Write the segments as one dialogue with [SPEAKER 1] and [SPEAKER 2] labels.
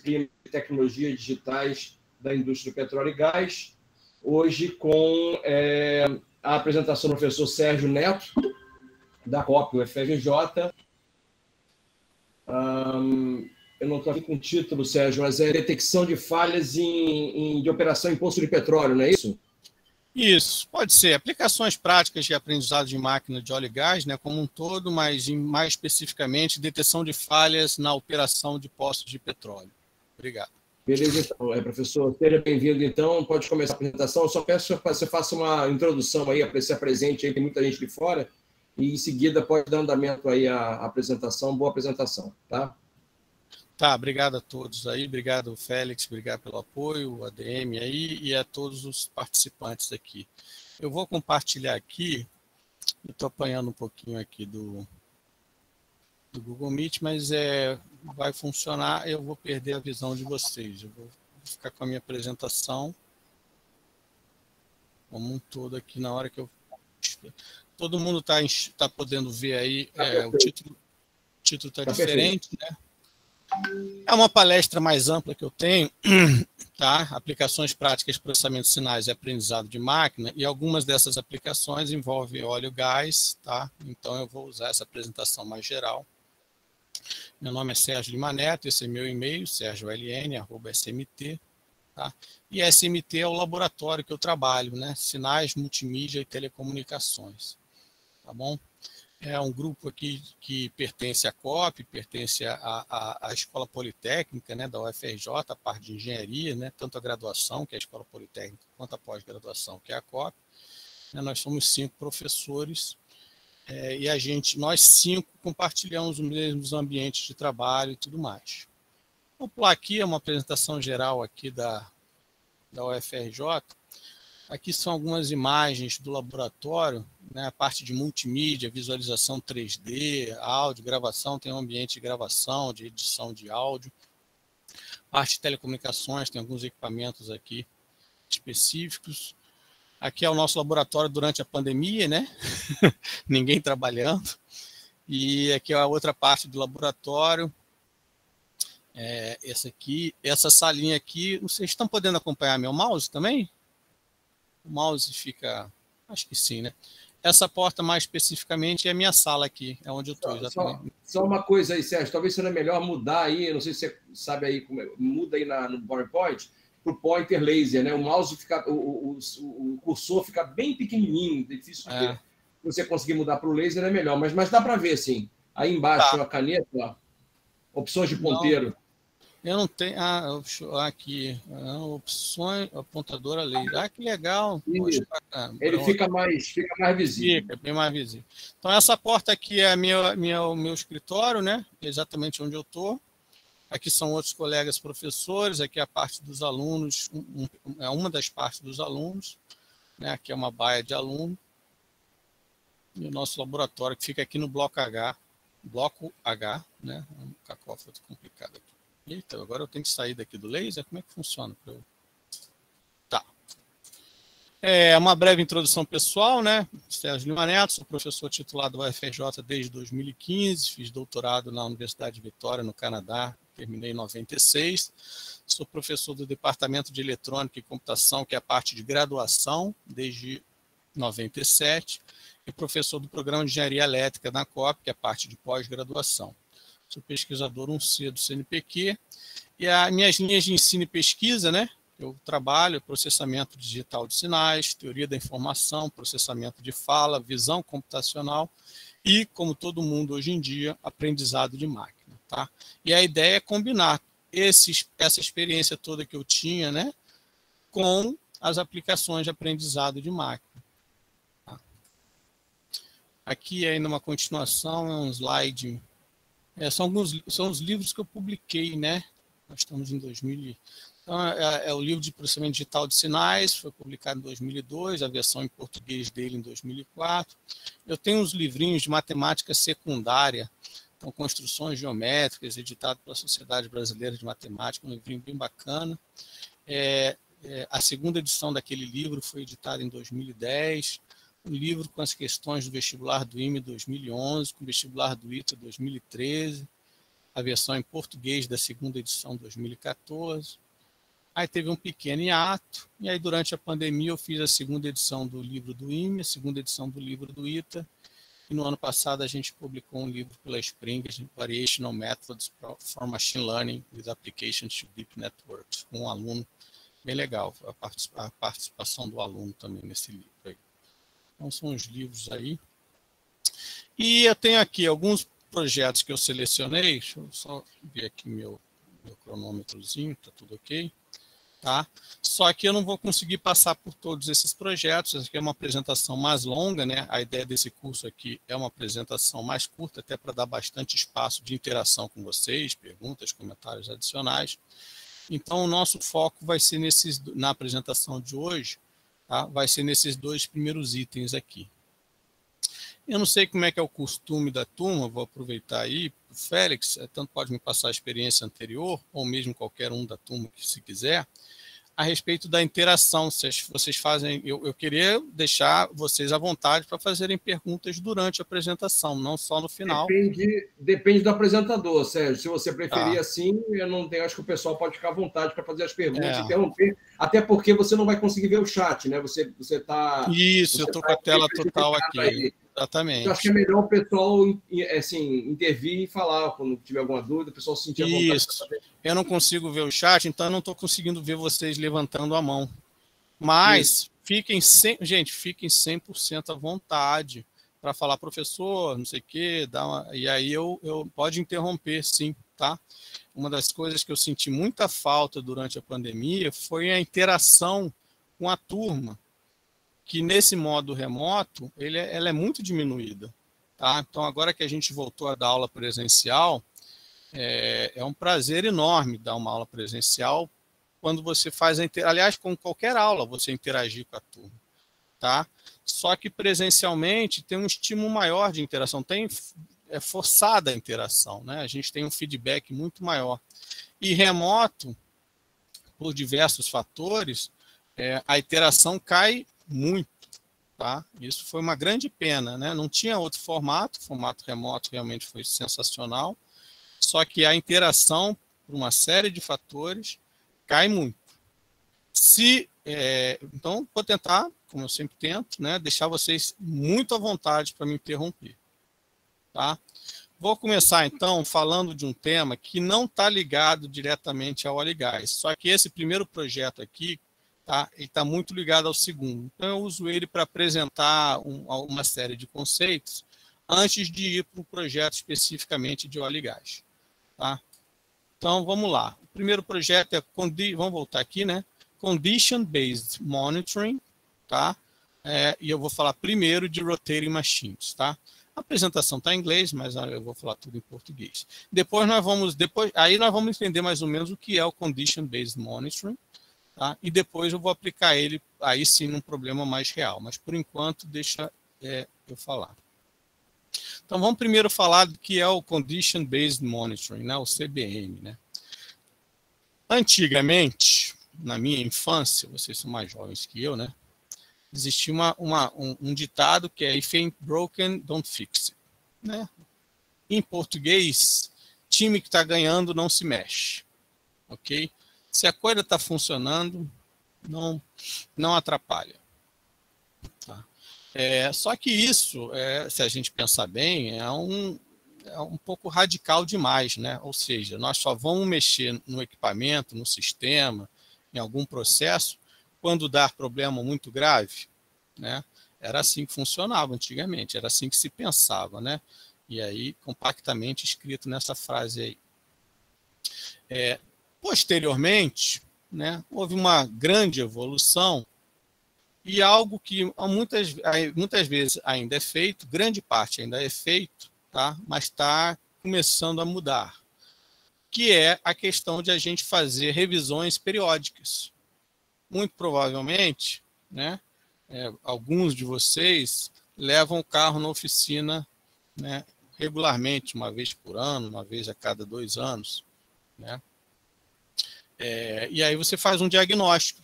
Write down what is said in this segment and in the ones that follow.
[SPEAKER 1] disciplina de tecnologias digitais da indústria do petróleo e gás, hoje com a apresentação do professor Sérgio Neto, da COP UFRJ. Eu não estou aqui com o título, Sérgio, mas é detecção de falhas de operação em poço de petróleo, não é isso?
[SPEAKER 2] Isso, pode ser. Aplicações práticas de aprendizado de máquina de óleo e gás, né, como um todo, mas mais especificamente, detecção de falhas na operação de poços de petróleo. Obrigado.
[SPEAKER 1] Beleza, então, professor. Seja bem-vindo, então. Pode começar a apresentação. Eu só peço que você faça uma introdução aí, se apresente aí, tem muita gente de fora, e em seguida pode dar andamento aí à apresentação. Boa apresentação, tá?
[SPEAKER 2] Tá, obrigado a todos aí, obrigado Félix, obrigado pelo apoio, o ADM aí e a todos os participantes aqui. Eu vou compartilhar aqui, eu estou apanhando um pouquinho aqui do Google Meet, mas vai funcionar, eu vou perder a visão de vocês, eu vou ficar com a minha apresentação como um todo aqui na hora que eu... Todo mundo tá podendo ver aí, o título está diferente, né? É uma palestra mais ampla que eu tenho, tá? Aplicações práticas de processamento de sinais e aprendizado de máquina, e algumas dessas aplicações envolvem óleo e gás, tá? Então eu vou usar essa apresentação mais geral. Meu nome é Sérgio Lima Neto, esse é meu e-mail, sergioln@smt, tá? E SMT é o laboratório que eu trabalho, né? Sinais, multimídia e telecomunicações, tá bom? É um grupo aqui que pertence à COP, pertence à Escola Politécnica, né, da UFRJ, a parte de engenharia, né, tanto a graduação, que é a Escola Politécnica, quanto a pós-graduação, que é a COP. Nós somos 5 professores e nós 5 compartilhamos os mesmos ambientes de trabalho e tudo mais. Vou pular aqui, é uma apresentação geral aqui da UFRJ. Aqui são algumas imagens do laboratório, né, a parte de multimídia, visualização 3D, áudio, gravação, tem um ambiente de gravação, de edição de áudio. Parte de telecomunicações, tem alguns equipamentos aqui específicos. Aqui é o nosso laboratório durante a pandemia, né? Ninguém trabalhando. E aqui é a outra parte do laboratório. Essa salinha aqui, vocês estão podendo acompanhar meu mouse também? O mouse fica... Acho que sim, né? Essa porta, mais especificamente, é a minha sala aqui, é onde eu estou exatamente.
[SPEAKER 1] Só uma coisa aí, Sérgio, talvez seja melhor mudar aí, não sei se você sabe aí, muda aí no PowerPoint, para o pointer laser, né? O mouse fica, o cursor fica bem pequenininho, difícil de ver. Se você conseguir mudar para o laser é melhor, mas dá para ver, sim. Aí embaixo, a caneta, ó, opções de ponteiro.
[SPEAKER 2] Eu não tenho. Aqui. Opções, apontadora laser. Que legal. Poxa,
[SPEAKER 1] ele fica mais visível.
[SPEAKER 2] Fica bem mais visível. Então, essa porta aqui é o meu escritório, né? Exatamente onde eu estou. Aqui são outros colegas professores. Aqui é a parte dos alunos. É uma das partes dos alunos. Né? Aqui é uma baia de aluno. E o nosso laboratório que fica aqui no bloco H. Bloco H, né? Um cacófato complicado aqui. Eita, agora eu tenho que sair daqui do laser? Como é que funciona? Tá. Uma breve introdução pessoal, né? Sérgio Lima Neto, sou professor titular do UFRJ desde 2015, fiz doutorado na Universidade de Vitória, no Canadá, terminei em 96. Sou professor do Departamento de Eletrônica e Computação, que é a parte de graduação, desde 97, e professor do Programa de Engenharia Elétrica na COP, que é a parte de pós-graduação. Sou pesquisador 1C do CNPq, e as minhas linhas de ensino e pesquisa, né? Eu trabalho processamento digital de sinais, teoria da informação, processamento de fala, visão computacional e, como todo mundo hoje em dia, aprendizado de máquina, tá? E a ideia é combinar essa experiência toda que eu tinha, né, com as aplicações de aprendizado de máquina. Tá? Aqui, ainda uma continuação, é um slide... são os livros que eu publiquei, né? Nós estamos em 2000. Então, é o livro de processamento digital de sinais, foi publicado em 2002, a versão em português dele em 2004. Eu tenho uns livrinhos de matemática secundária, então, construções geométricas, editado pela Sociedade Brasileira de Matemática, um livrinho bem bacana. A segunda edição daquele livro foi editada em 2010. Um livro com as questões do vestibular do IME 2011, com o vestibular do ITA 2013. a versão em português da segunda edição de 2014. Aí teve um pequeno hiato, e aí durante a pandemia eu fiz a segunda edição do livro do IME, a segunda edição do livro do ITA, e no ano passado a gente publicou um livro pela Springer, Variational Methods for Machine Learning with Applications to Deep Networks, com um aluno bem legal, a participação do aluno também nesse livro aí. Então são os livros aí. E eu tenho aqui alguns projetos que eu selecionei, deixa eu só ver aqui meu cronômetrozinho, está tudo ok. Tá? Só que eu não vou conseguir passar por todos esses projetos, essa aqui é uma apresentação mais longa, né? A ideia desse curso aqui é uma apresentação mais curta, até para dar bastante espaço de interação com vocês, perguntas, comentários adicionais. Então, o nosso foco vai ser na apresentação de hoje, tá? Vai ser nesses 2 primeiros itens aqui. Eu não sei como é que é o costume da turma, vou aproveitar aí, o Félix, tanto pode me passar a experiência anterior, ou mesmo qualquer um da turma que se quiser, a respeito da interação. Vocês fazem, eu queria deixar vocês à vontade para fazerem perguntas durante a apresentação, não só no final.
[SPEAKER 1] Depende do apresentador, Sérgio. Se você preferir assim, eu não tenho, acho que o pessoal pode ficar à vontade para fazer as perguntas e interromper, até porque você não vai conseguir ver o chat, né? Você está.
[SPEAKER 2] Isso, eu estou com a tela total aqui. Aí. Exatamente.
[SPEAKER 1] Então, acho que é melhor o pessoal assim, intervir e falar quando tiver alguma dúvida, o pessoal se sentir à vontade.
[SPEAKER 2] Isso. Eu não consigo ver o chat, então eu não estou conseguindo ver vocês levantando a mão. Mas fiquem 100% à vontade para falar, professor, não sei o quê, e aí eu pode interromper, sim, tá? Uma das coisas que eu senti muita falta durante a pandemia foi a interação com a turma, que nesse modo remoto, ela é muito diminuída. Tá? Então, agora que a gente voltou a dar aula presencial, é um prazer enorme dar uma aula presencial quando você faz aliás, com qualquer aula, você interagir com a turma. Tá? Só que presencialmente tem um estímulo maior de interação, é forçada a interação, né? A gente tem um feedback muito maior. E remoto, por diversos fatores, a interação cai muito, tá? Isso foi uma grande pena, né? Não tinha outro formato, o formato remoto realmente foi sensacional, só que a interação, por uma série de fatores, cai muito. Então, vou tentar, como eu sempre tento, né, deixar vocês muito à vontade para me interromper, tá? Vou começar, então, falando de um tema que não está ligado diretamente ao óleo e gás, só que esse primeiro projeto aqui, tá? Ele está muito ligado ao segundo. Então, eu uso ele para apresentar uma série de conceitos antes de ir para o projeto especificamente de óleo e gás. Tá? Então, vamos lá. O primeiro projeto vamos voltar aqui, né? Condition-Based Monitoring. Tá? E eu vou falar primeiro de Rotating Machines. Tá? A apresentação está em inglês, mas eu vou falar tudo em português. Aí nós vamos entender mais ou menos o que é o Condition-Based Monitoring. Tá? E depois eu vou aplicar ele, aí sim, num problema mais real. Mas, por enquanto, deixa eu falar. Então, vamos primeiro falar do que é o Condition Based Monitoring, né? O CBM. Né? Antigamente, na minha infância, vocês são mais jovens que eu, né? Existia um ditado que é "If ain't broken, don't fix it". Né? Em português, time que está ganhando não se mexe. Ok? Se a coisa está funcionando, não atrapalha. Tá? Só que isso, se a gente pensar bem, é um pouco radical demais, né? Ou seja, nós só vamos mexer no equipamento, no sistema, em algum processo, quando dar problema muito grave. Né? Era assim que funcionava antigamente, era assim que se pensava. Né? E aí, compactamente escrito nessa frase aí. Posteriormente, né, houve uma grande evolução e algo que muitas vezes ainda é feito, grande parte ainda é feito, tá, mas está começando a mudar, que é a questão de a gente fazer revisões periódicas. Muito provavelmente, né, alguns de vocês levam o carro na oficina, né, regularmente, uma vez por ano, uma vez a cada 2 anos. Né? E aí você faz um diagnóstico.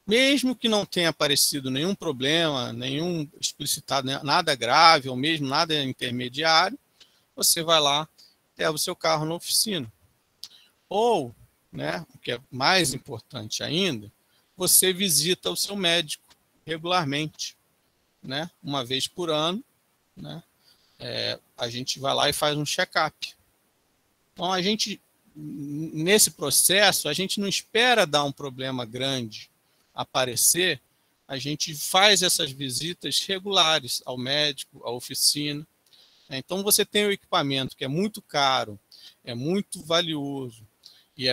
[SPEAKER 2] Mesmo que não tenha aparecido nenhum problema, nenhum explicitado, nada grave, ou mesmo nada intermediário, você vai lá, leva o seu carro na oficina. Ou, né, o que é mais importante ainda, você visita o seu médico regularmente, né, uma vez por ano, né, a gente vai lá e faz um check-up. Então, nesse processo, a gente não espera dar um problema grande aparecer, a gente faz essas visitas regulares ao médico, à oficina. Então, você tem o equipamento que é muito caro, é muito valioso, e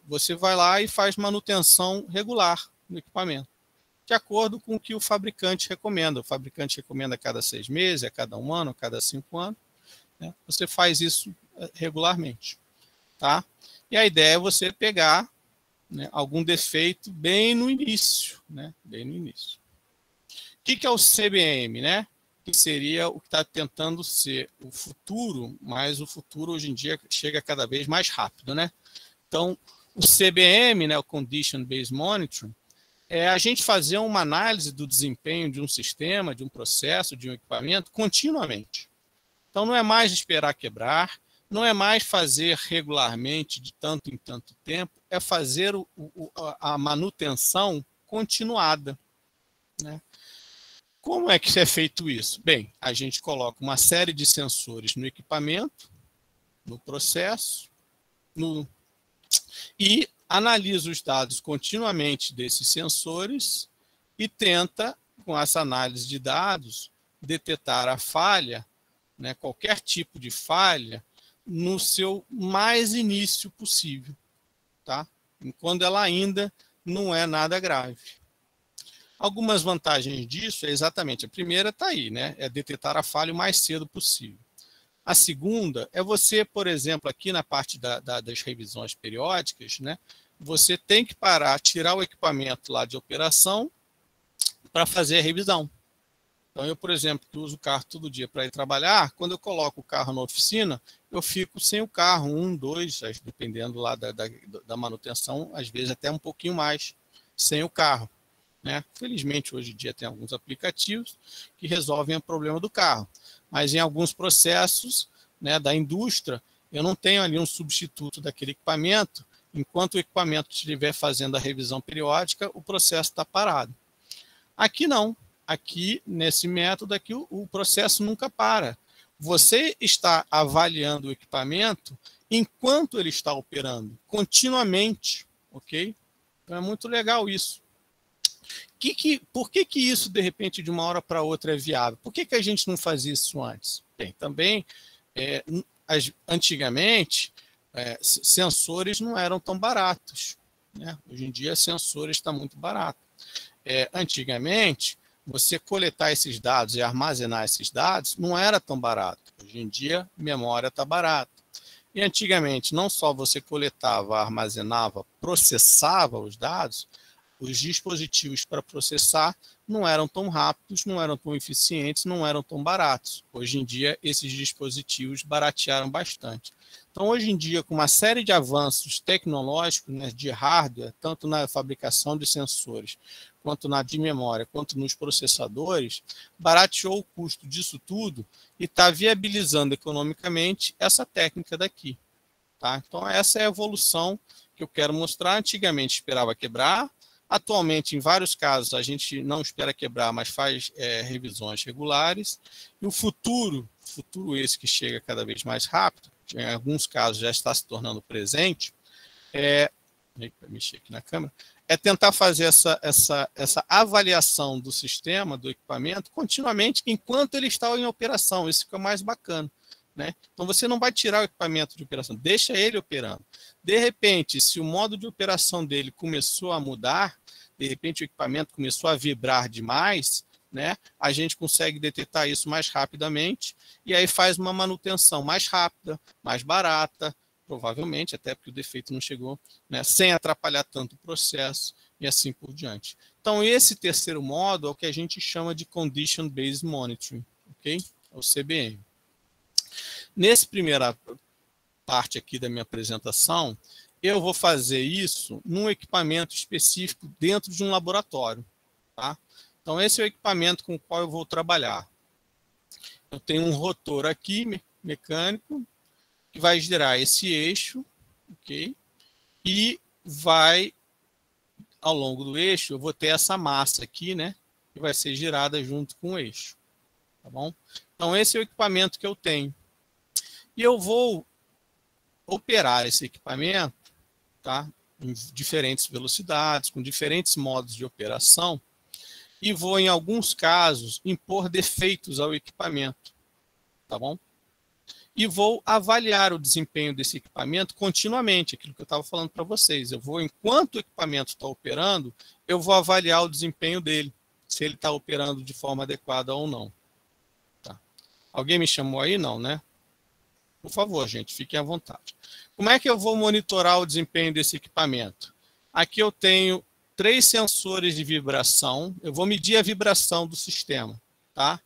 [SPEAKER 2] você vai lá e faz manutenção regular no equipamento, de acordo com o que o fabricante recomenda. O fabricante recomenda a cada 6 meses, a cada 1 ano, a cada 5 anos. Né? Você faz isso regularmente. Tá? E a ideia é você pegar, né, algum defeito bem no início. Né? Bem no início. O que é o CBM? Né? Que seria o que está tentando ser o futuro, mas o futuro hoje em dia chega cada vez mais rápido. Né? Então, o CBM, né, o Condition Based Monitoring, é a gente fazer uma análise do desempenho de um sistema, de um processo, de um equipamento continuamente. Então, não é mais esperar quebrar, não é mais fazer regularmente de tanto em tanto tempo, é fazer a manutenção continuada. Né? Como é que é feito isso? Bem, a gente coloca uma série de sensores no equipamento, no processo, e analisa os dados continuamente desses sensores e tenta, com essa análise de dados, detectar a falha, né, qualquer tipo de falha, no seu mais início possível, tá? Quando ela ainda não é nada grave. Algumas vantagens disso é exatamente, a primeira está aí, né? É detectar a falha o mais cedo possível. A segunda é você, por exemplo, aqui na parte das revisões periódicas, né? Você tem que parar, tirar o equipamento lá de operação para fazer a revisão. Então, eu, por exemplo, que uso o carro todo dia para ir trabalhar, quando eu coloco o carro na oficina, eu fico sem o carro, 1, 2, dependendo lá da manutenção, às vezes até um pouquinho mais, sem o carro. Né? Felizmente, hoje em dia tem alguns aplicativos que resolvem o problema do carro. Mas em alguns processos, né, da indústria, eu não tenho ali um substituto daquele equipamento. Enquanto o equipamento estiver fazendo a revisão periódica, o processo está parado. Aqui não. Aqui, nesse método, aqui, o processo nunca para. Você está avaliando o equipamento enquanto ele está operando, continuamente. Ok? Então, é muito legal isso. Por que isso, de repente, de uma hora para outra é viável? Por que a gente não fazia isso antes? Bem, também, antigamente, sensores não eram tão baratos. Né? Hoje em dia, sensores estão muito baratos. Antigamente, você coletar esses dados e armazenar esses dados não era tão barato. Hoje em dia, memória está barata. E antigamente, não só você coletava, armazenava, processava os dados, os dispositivos para processar não eram tão rápidos, não eram tão eficientes, não eram tão baratos. Hoje em dia, esses dispositivos baratearam bastante. Então, hoje em dia, com uma série de avanços tecnológicos, né, de hardware, tanto na fabricação de sensores, quanto na de memória, quanto nos processadores, barateou o custo disso tudo e está viabilizando economicamente essa técnica daqui. Tá? Então, essa é a evolução que eu quero mostrar. Antigamente, esperava quebrar. Atualmente, em vários casos, a gente não espera quebrar, mas faz revisões regulares. E o futuro esse que chega cada vez mais rápido, em alguns casos já está se tornando presente, mexer aqui na câmera, é tentar fazer essa avaliação do sistema, do equipamento, continuamente, enquanto ele está em operação. Isso que é o mais bacana. Né? Então, você não vai tirar o equipamento de operação, deixa ele operando. De repente, se o modo de operação dele começou a mudar, de repente o equipamento começou a vibrar demais, né? A gente consegue detectar isso mais rapidamente e aí faz uma manutenção mais rápida, mais barata, provavelmente, até porque o defeito não chegou, né? Sem atrapalhar tanto o processo e assim por diante. Então, esse terceiro modo é o que a gente chama de Condition Based Monitoring, ok? É o CBM. Nessa primeira parte aqui da minha apresentação, eu vou fazer isso num equipamento específico dentro de um laboratório. Tá? Então, esse é o equipamento com o qual eu vou trabalhar. Eu tenho um rotor aqui, mecânico, que vai girar esse eixo, ok? E vai, ao longo do eixo, eu vou ter essa massa aqui, né? Que vai ser girada junto com o eixo, tá bom? Então, esse é o equipamento que eu tenho. E eu vou operar esse equipamento, tá? Em diferentes velocidades, com diferentes modos de operação, e vou, em alguns casos, impor defeitos ao equipamento, tá bom? E vou avaliar o desempenho desse equipamento continuamente, aquilo que eu estava falando para vocês. Eu vou, enquanto o equipamento está operando, eu vou avaliar o desempenho dele, se ele está operando de forma adequada ou não. Tá. Alguém me chamou aí? Não, né? Por favor, gente, fiquem à vontade. Como é que eu vou monitorar o desempenho desse equipamento? Aqui eu tenho 3 sensores de vibração. Eu vou medir a vibração do sistema, tá?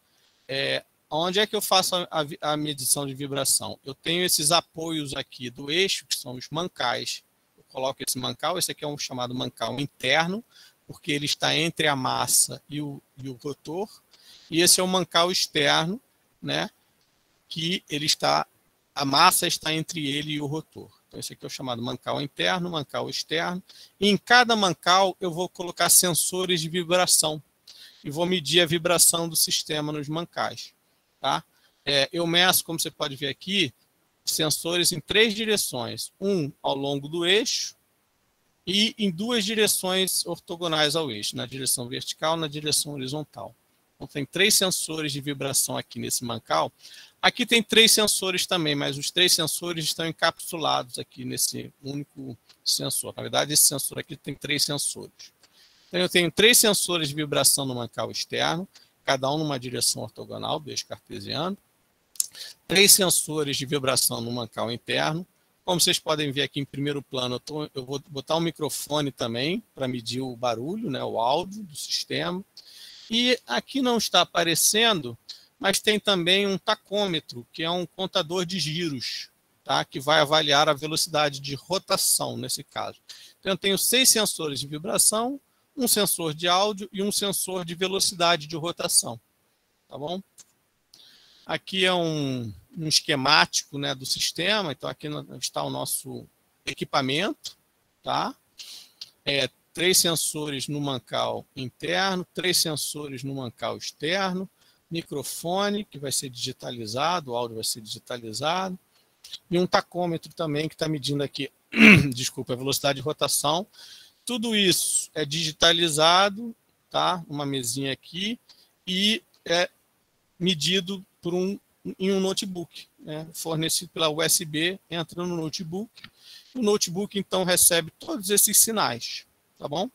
[SPEAKER 2] Onde é que eu faço a medição de vibração? Eu tenho esses apoios aqui do eixo, que são os mancais. Eu coloco esse mancal, esse aqui é um chamado mancal interno, porque ele está entre a massa e o rotor. E esse é o mancal externo, né? Que ele está, a massa está entre ele e o rotor. Então, esse aqui é o chamado mancal interno, mancal externo. E em cada mancal eu vou colocar sensores de vibração e vou medir a vibração do sistema nos mancais. Tá? Eu meço, como você pode ver aqui, sensores em 3 direções. Um ao longo do eixo e em 2 direções ortogonais ao eixo, na direção vertical e na direção horizontal. Então, tem 3 sensores de vibração aqui nesse mancal. Aqui tem 3 sensores também, mas os 3 sensores estão encapsulados aqui nesse único sensor. Na verdade, esse sensor aqui tem 3 sensores. Então, eu tenho 3 sensores de vibração no mancal externo, cada um numa direção ortogonal, do eixo cartesiano. 3 sensores de vibração no mancal interno. Como vocês podem ver aqui em primeiro plano, eu vou botar um microfone também para medir o barulho, né, o áudio do sistema. E aqui não está aparecendo, mas tem também um tacômetro, que é um contador de giros, tá, que vai avaliar a velocidade de rotação, nesse caso. Então, eu tenho 6 sensores de vibração, um sensor de áudio e um sensor de velocidade de rotação. Tá bom? Aqui é um esquemático, né, do sistema. Então, aqui está o nosso equipamento. Tá? 3 sensores no mancal interno, 3 sensores no mancal externo, microfone, que vai ser digitalizado, o áudio vai ser digitalizado, e um tacômetro também, que está medindo aqui, desculpa, a velocidade de rotação. Tudo isso é digitalizado, tá? Uma mesinha aqui, e é medido em um notebook, né? Fornecido pela USB, entra no notebook. O notebook, então, recebe todos esses sinais, tá bom?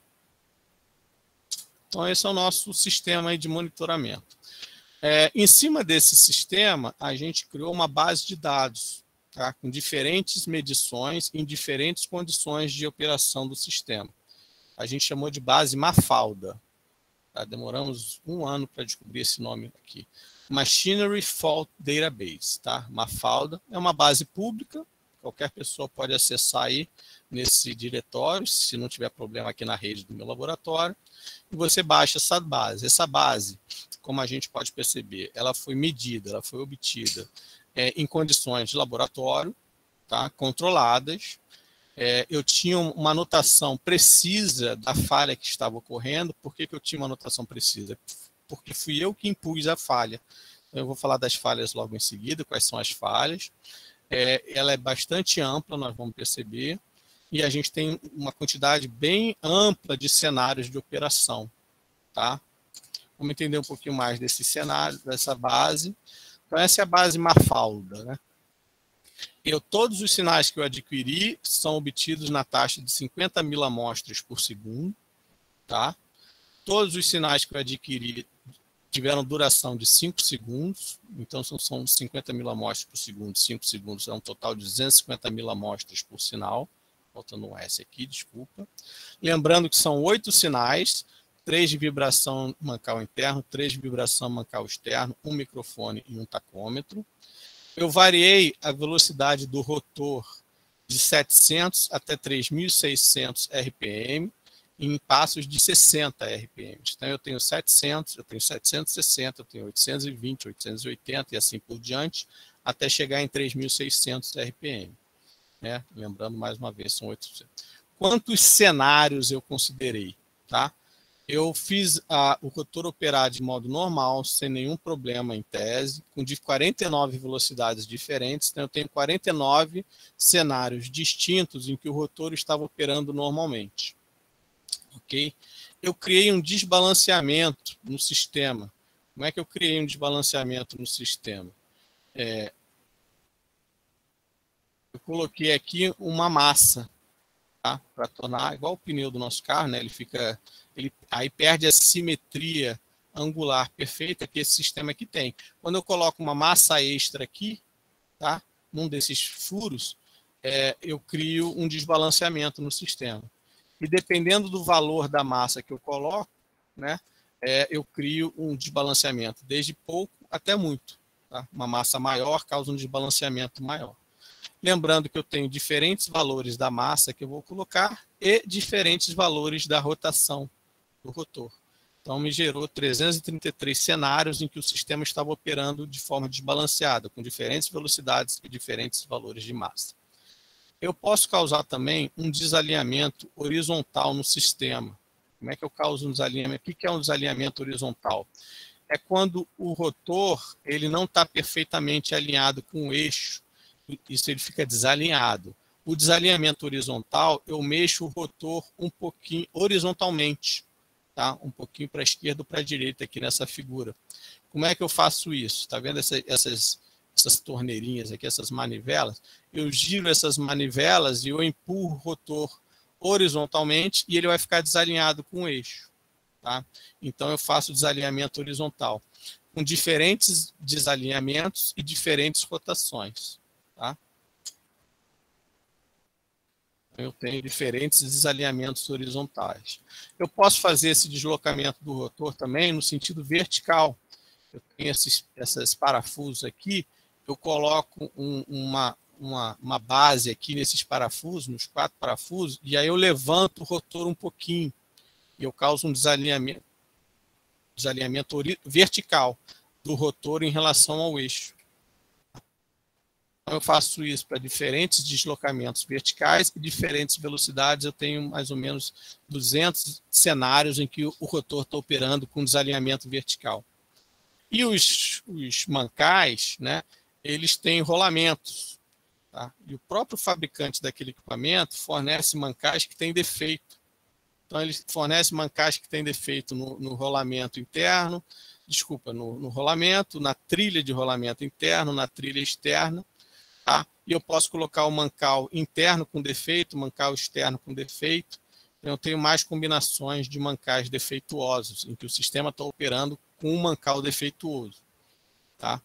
[SPEAKER 2] Então, esse é o nosso sistema aí de monitoramento. Em cima desse sistema, a gente criou uma base de dados, tá? Com diferentes medições em diferentes condições de operação do sistema. A gente chamou de base Mafalda. Tá? Demoramos 1 ano para descobrir esse nome aqui. Machinery Fault Database. Tá? Mafalda é uma base pública, qualquer pessoa pode acessar aí nesse diretório, se não tiver problema aqui na rede do meu laboratório, e você baixa essa base. Essa base, como a gente pode perceber, ela foi medida, ela foi obtida em condições de laboratório, tá? Controladas. Eu tinha uma anotação precisa da falha que estava ocorrendo. Por que eu tinha uma anotação precisa? Porque fui eu que impus a falha. Então, eu vou falar das falhas logo em seguida, quais são as falhas. Ela é bastante ampla, nós vamos perceber, e a gente tem uma quantidade bem ampla de cenários de operação. Tá? Vamos entender um pouquinho mais desse cenário, dessa base. Então, essa é a base Mafalda, né? Todos os sinais que eu adquiri são obtidos na taxa de 50.000 amostras por segundo. Tá? Todos os sinais que eu adquiri tiveram duração de 5 segundos. Então, são 50.000 amostras por segundo. 5 segundos é um total de 250.000 amostras por sinal. Faltando um S aqui, desculpa. Lembrando que são 8 sinais, 3 de vibração mancal interno, 3 de vibração mancal externo, um microfone e um tacômetro. Eu variei a velocidade do rotor de 700 até 3.600 RPM em passos de 60 RPM. Então, eu tenho 700, eu tenho 760, eu tenho 820, 880 e assim por diante, até chegar em 3.600 RPM. Né? Lembrando, mais uma vez, são 8%. Quantos cenários eu considerei? Tá? Eu fiz o rotor operar de modo normal, sem nenhum problema em tese, com 49 velocidades diferentes. Então, eu tenho 49 cenários distintos em que o rotor estava operando normalmente. Ok? Eu criei um desbalanceamento no sistema. Como é que eu criei um desbalanceamento no sistema? Eu coloquei aqui uma massa, tá? Para tornar igual o pneu do nosso carro, né? Ele aí perde a simetria angular perfeita que esse sistema aqui tem. Quando eu coloco uma massa extra aqui, tá? Num desses furos, eu crio um desbalanceamento no sistema. E dependendo do valor da massa que eu coloco, né? Eu crio um desbalanceamento, desde pouco até muito. Tá? Uma massa maior causa um desbalanceamento maior. Lembrando que eu tenho diferentes valores da massa que eu vou colocar e diferentes valores da rotação do rotor. Então, me gerou 333 cenários em que o sistema estava operando de forma desbalanceada, com diferentes velocidades e diferentes valores de massa. Eu posso causar também um desalinhamento horizontal no sistema. Como é que eu causo um desalinhamento? O que é um desalinhamento horizontal? É quando o rotor ele não está perfeitamente alinhado com o eixo. Isso ele fica desalinhado. O desalinhamento horizontal, eu mexo o rotor um pouquinho horizontalmente, tá? Um pouquinho para a esquerda ou para a direita aqui nessa figura. Como é que eu faço isso? Tá vendo essas torneirinhas aqui, essas manivelas? Eu giro essas manivelas e eu empurro o rotor horizontalmente e ele vai ficar desalinhado com o eixo, tá? Então eu faço desalinhamento horizontal com diferentes desalinhamentos e diferentes rotações. Tá? Eu tenho diferentes desalinhamentos horizontais. Eu posso fazer esse deslocamento do rotor também no sentido vertical. Eu tenho esses parafusos aqui, eu coloco uma base aqui nesses parafusos, nos 4 parafusos, e aí eu levanto o rotor um pouquinho. E eu causo um desalinhamento vertical do rotor em relação ao eixo. Eu faço isso para diferentes deslocamentos verticais e diferentes velocidades. Eu tenho mais ou menos 200 cenários em que o rotor está operando com desalinhamento vertical. E os mancais, né, eles têm rolamentos. Tá? E o próprio fabricante daquele equipamento fornece mancais que têm defeito. Então, ele fornece mancais que têm defeito no rolamento interno, no rolamento, na trilha de rolamento interno, na trilha externa. Tá? E eu posso colocar o mancal interno com defeito, mancal externo com defeito. Eu tenho mais combinações de mancais defeituosos, em que o sistema está operando com um mancal defeituoso. Tá?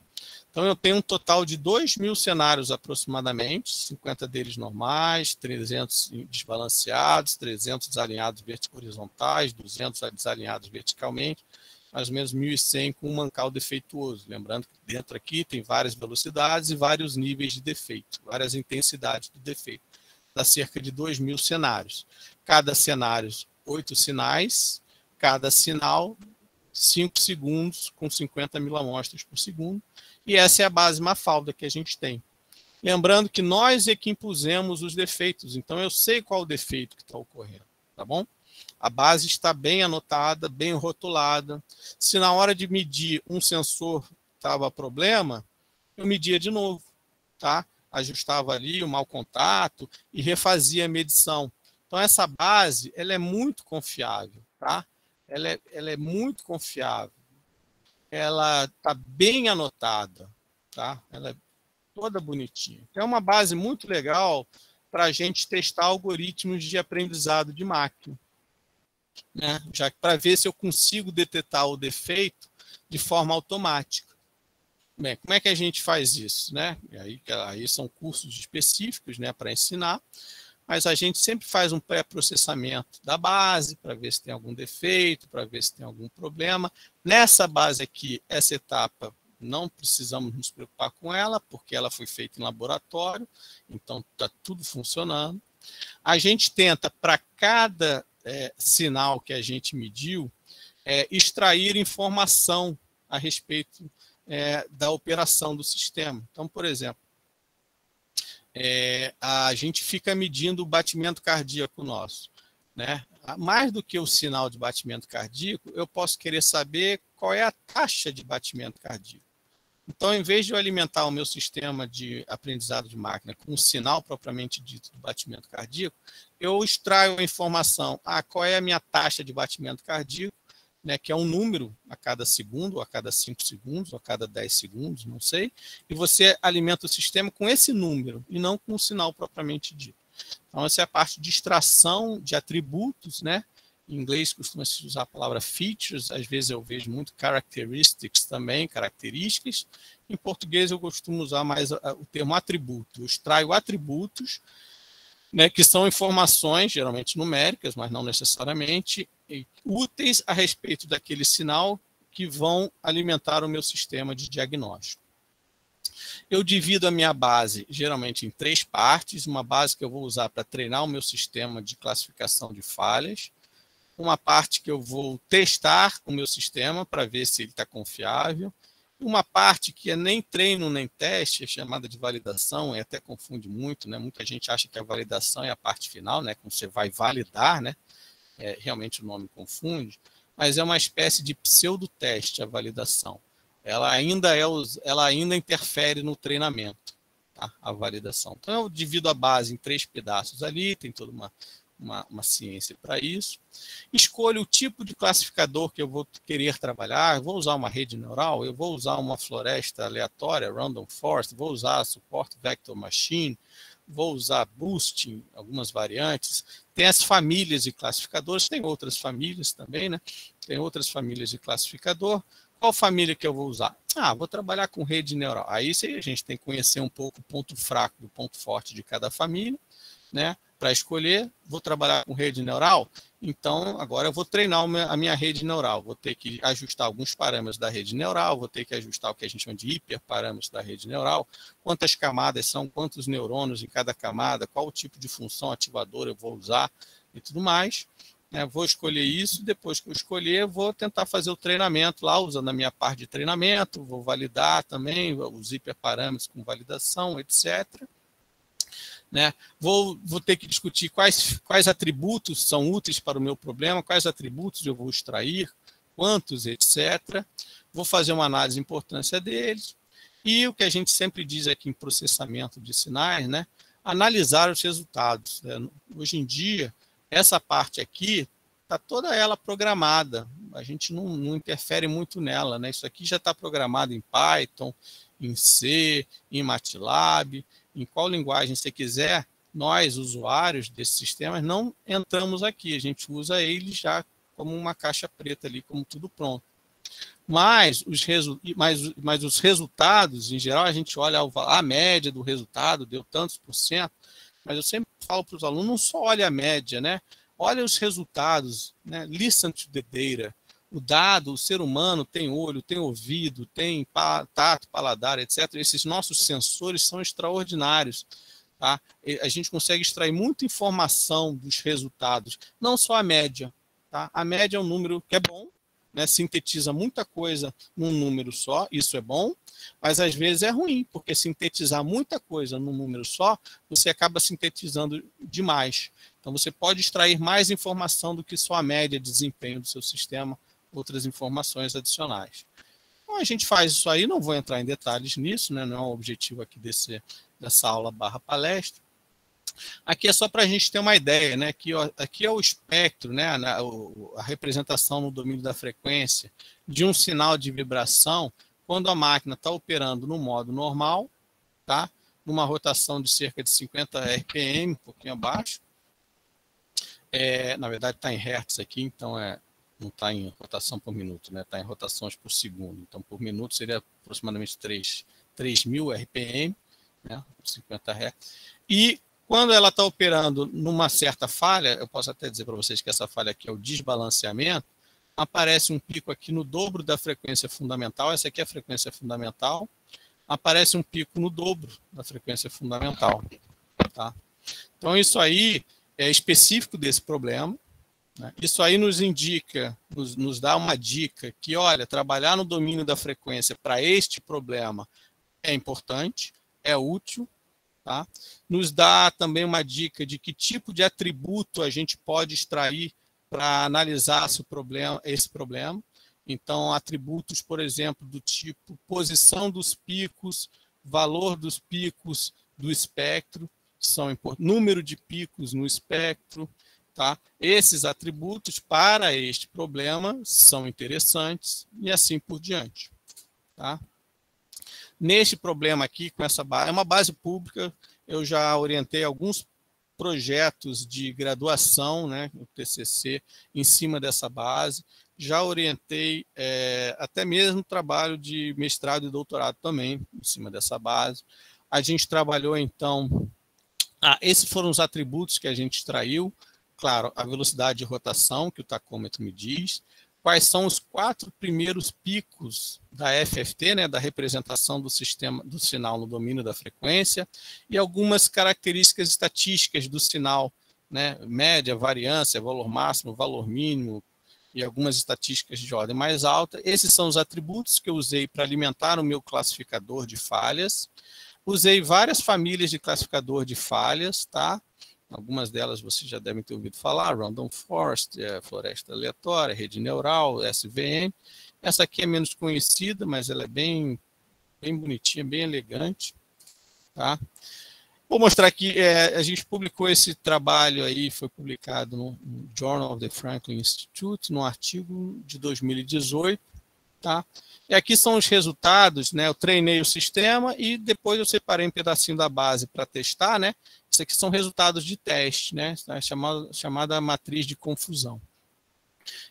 [SPEAKER 2] Então, eu tenho um total de 2.000 cenários aproximadamente, 50 deles normais, 300 desbalanceados, 300 desalinhados horizontais, 200 desalinhados verticalmente, mais ou menos 1.100 com um mancal defeituoso. Lembrando que dentro aqui tem várias velocidades e vários níveis de defeito, várias intensidades do defeito. Dá cerca de 2.000 cenários. Cada cenário, 8 sinais, cada sinal, 5 segundos, com 50.000 amostras por segundo. E essa é a base Mafalda que a gente tem. Lembrando que nós é que impusemos os defeitos, então eu sei qual o defeito que está ocorrendo, tá bom? A base está bem anotada, bem rotulada. Se na hora de medir um sensor estava problema, eu media de novo, tá? Ajustava ali o mau contato e refazia a medição. Então, essa base ela é muito confiável, tá? Ela é muito confiável. Ela está bem anotada, tá? Ela é toda bonitinha. Então, é uma base muito legal para a gente testar algoritmos de aprendizado de máquina. Né? Já para ver se eu consigo detectar o defeito de forma automática. Bem, como é que a gente faz isso? Né? Aí são cursos específicos, né, para ensinar, mas a gente sempre faz um pré-processamento da base para ver se tem algum defeito, para ver se tem algum problema. Nessa base aqui, essa etapa, não precisamos nos preocupar com ela, porque ela foi feita em laboratório, então está tudo funcionando. A gente tenta, para cada sinal que a gente mediu, extrair informação a respeito da operação do sistema. Então, por exemplo, a gente fica medindo o batimento cardíaco nosso, né? Mais do que o sinal de batimento cardíaco, eu posso querer saber qual é a taxa de batimento cardíaco. Então, em vez de eu alimentar o meu sistema de aprendizado de máquina com o sinal propriamente dito do batimento cardíaco, eu extraio a informação, qual é a minha taxa de batimento cardíaco, né, que é um número a cada segundo, ou a cada 5 segundos, ou a cada 10 segundos, não sei, e você alimenta o sistema com esse número, e não com o sinal propriamente dito. Então, essa é a parte de extração de atributos, né? Em inglês costuma-se usar a palavra features, às vezes eu vejo muito characteristics também, características. Em português eu costumo usar mais o termo atributo. Eu extraio atributos, né, que são informações, geralmente numéricas, mas não necessariamente, úteis a respeito daquele sinal que vão alimentar o meu sistema de diagnóstico. Eu divido a minha base, geralmente, em 3 partes. Uma base que eu vou usar para treinar o meu sistema de classificação de falhas. Uma parte que eu vou testar o meu sistema para ver se ele está confiável. Uma parte que é nem treino nem teste, é chamada de validação, e até confunde muito, né? Muita gente acha que a validação é a parte final, né? Quando você vai validar, né? Realmente o nome confunde, mas é uma espécie de pseudoteste a validação. Ela ainda interfere no treinamento, tá? A validação. Então eu divido a base em 3 pedaços ali, tem toda uma ciência para isso. Escolho o tipo de classificador que eu vou querer trabalhar. Eu vou usar uma rede neural, eu vou usar uma floresta aleatória, random forest, vou usar support vector machine, vou usar boosting, algumas variantes. Tem as famílias de classificadores, tem outras famílias também, né? Tem outras famílias de classificador. Qual família que eu vou usar? Vou trabalhar com rede neural. Aí a gente tem que conhecer um pouco o ponto fraco do ponto forte de cada família, né? Para escolher, vou trabalhar com rede neural, então agora eu vou treinar a minha rede neural, vou ter que ajustar alguns parâmetros da rede neural, vou ter que ajustar o que a gente chama de hiperparâmetros da rede neural, quantas camadas são, quantos neurônios em cada camada, qual o tipo de função ativadora eu vou usar e tudo mais. Vou escolher isso, depois que eu escolher, vou tentar fazer o treinamento lá, usando a minha parte de treinamento, vou validar também os hiperparâmetros com validação, etc. Né? Vou ter que discutir quais atributos são úteis para o meu problema, quais atributos eu vou extrair, quantos, etc. Vou fazer uma análise de importância deles. E o que a gente sempre diz aqui em processamento de sinais, né? Analisar os resultados. Hoje em dia, essa parte aqui está toda ela programada. A gente não interfere muito nela, né? Isso aqui já está programado em Python, em C, em MATLAB, em qual linguagem você quiser. Nós, usuários desses sistemas, não entramos aqui. A gente usa ele já como uma caixa preta ali, como tudo pronto. Mas os resultados, em geral, a gente olha a média do resultado, deu tantos %, mas eu sempre falo para os alunos, não só olha a média, né? Olha os resultados, né? Listen to the data. O dado, o ser humano tem olho, tem ouvido, tem tato, paladar, etc. Esses nossos sensores são extraordinários. Tá? A gente consegue extrair muita informação dos resultados, não só a média. Tá? A média é um número que é bom, né? Sintetiza muita coisa num número só, isso é bom, mas às vezes é ruim, porque sintetizar muita coisa num número só, você acaba sintetizando demais. Então você pode extrair mais informação do que só a média de desempenho do seu sistema, outras informações adicionais. Então a gente faz isso aí, não vou entrar em detalhes nisso, né? Não é o objetivo aqui dessa aula / palestra. Aqui é só para a gente ter uma ideia, né? Aqui é o espectro, né? A representação no domínio da frequência de um sinal de vibração quando a máquina está operando no modo normal, tá? Numa rotação de cerca de 50 RPM, um pouquinho abaixo. Na verdade está em hertz aqui, então não está em rotação por minuto, né? Está em rotações por segundo. Então por minuto seria aproximadamente 3.000 RPM, né? 50 Hz. E quando ela está operando numa certa falha, eu posso até dizer para vocês que essa falha aqui é o desbalanceamento, aparece um pico aqui no dobro da frequência fundamental, essa aqui é a frequência fundamental, aparece um pico no dobro da frequência fundamental. Tá? Então isso aí é específico desse problema, né? Isso aí nos indica, nos dá uma dica que, olha, trabalhar no domínio da frequência para este problema é importante, é útil, tá? Nos dá também uma dica de que tipo de atributo a gente pode extrair para analisar esse problema. Então, atributos, por exemplo, do tipo posição dos picos, valor dos picos do espectro, são importantes, número de picos no espectro, tá? Esses atributos para este problema são interessantes e assim por diante, tá? Neste problema aqui, com essa base, é uma base pública, eu já orientei alguns projetos de graduação, né, o TCC, em cima dessa base. Já orientei até mesmo trabalho de mestrado e doutorado também, em cima dessa base. A gente trabalhou, então... esses foram os atributos que a gente extraiu. Claro, a velocidade de rotação, que o tacômetro me diz. Quais são os 4 primeiros picos da FFT, né, da representação do sistema do sinal no domínio da frequência, e algumas características estatísticas do sinal, né, média, variância, valor máximo, valor mínimo, e algumas estatísticas de ordem mais alta. Esses são os atributos que eu usei para alimentar o meu classificador de falhas. Usei várias famílias de classificador de falhas, tá? Algumas delas vocês já devem ter ouvido falar, Random Forest, floresta aleatória, rede neural, SVM. Essa aqui é menos conhecida, mas ela é bem bonitinha, bem elegante, tá? Vou mostrar aqui, a gente publicou esse trabalho aí, foi publicado no Journal of the Franklin Institute, num artigo de 2018, tá? E aqui são os resultados, né? Eu treinei o sistema e depois eu separei um pedacinho da base para testar, né? Isso aqui são resultados de teste, né? Chamada matriz de confusão.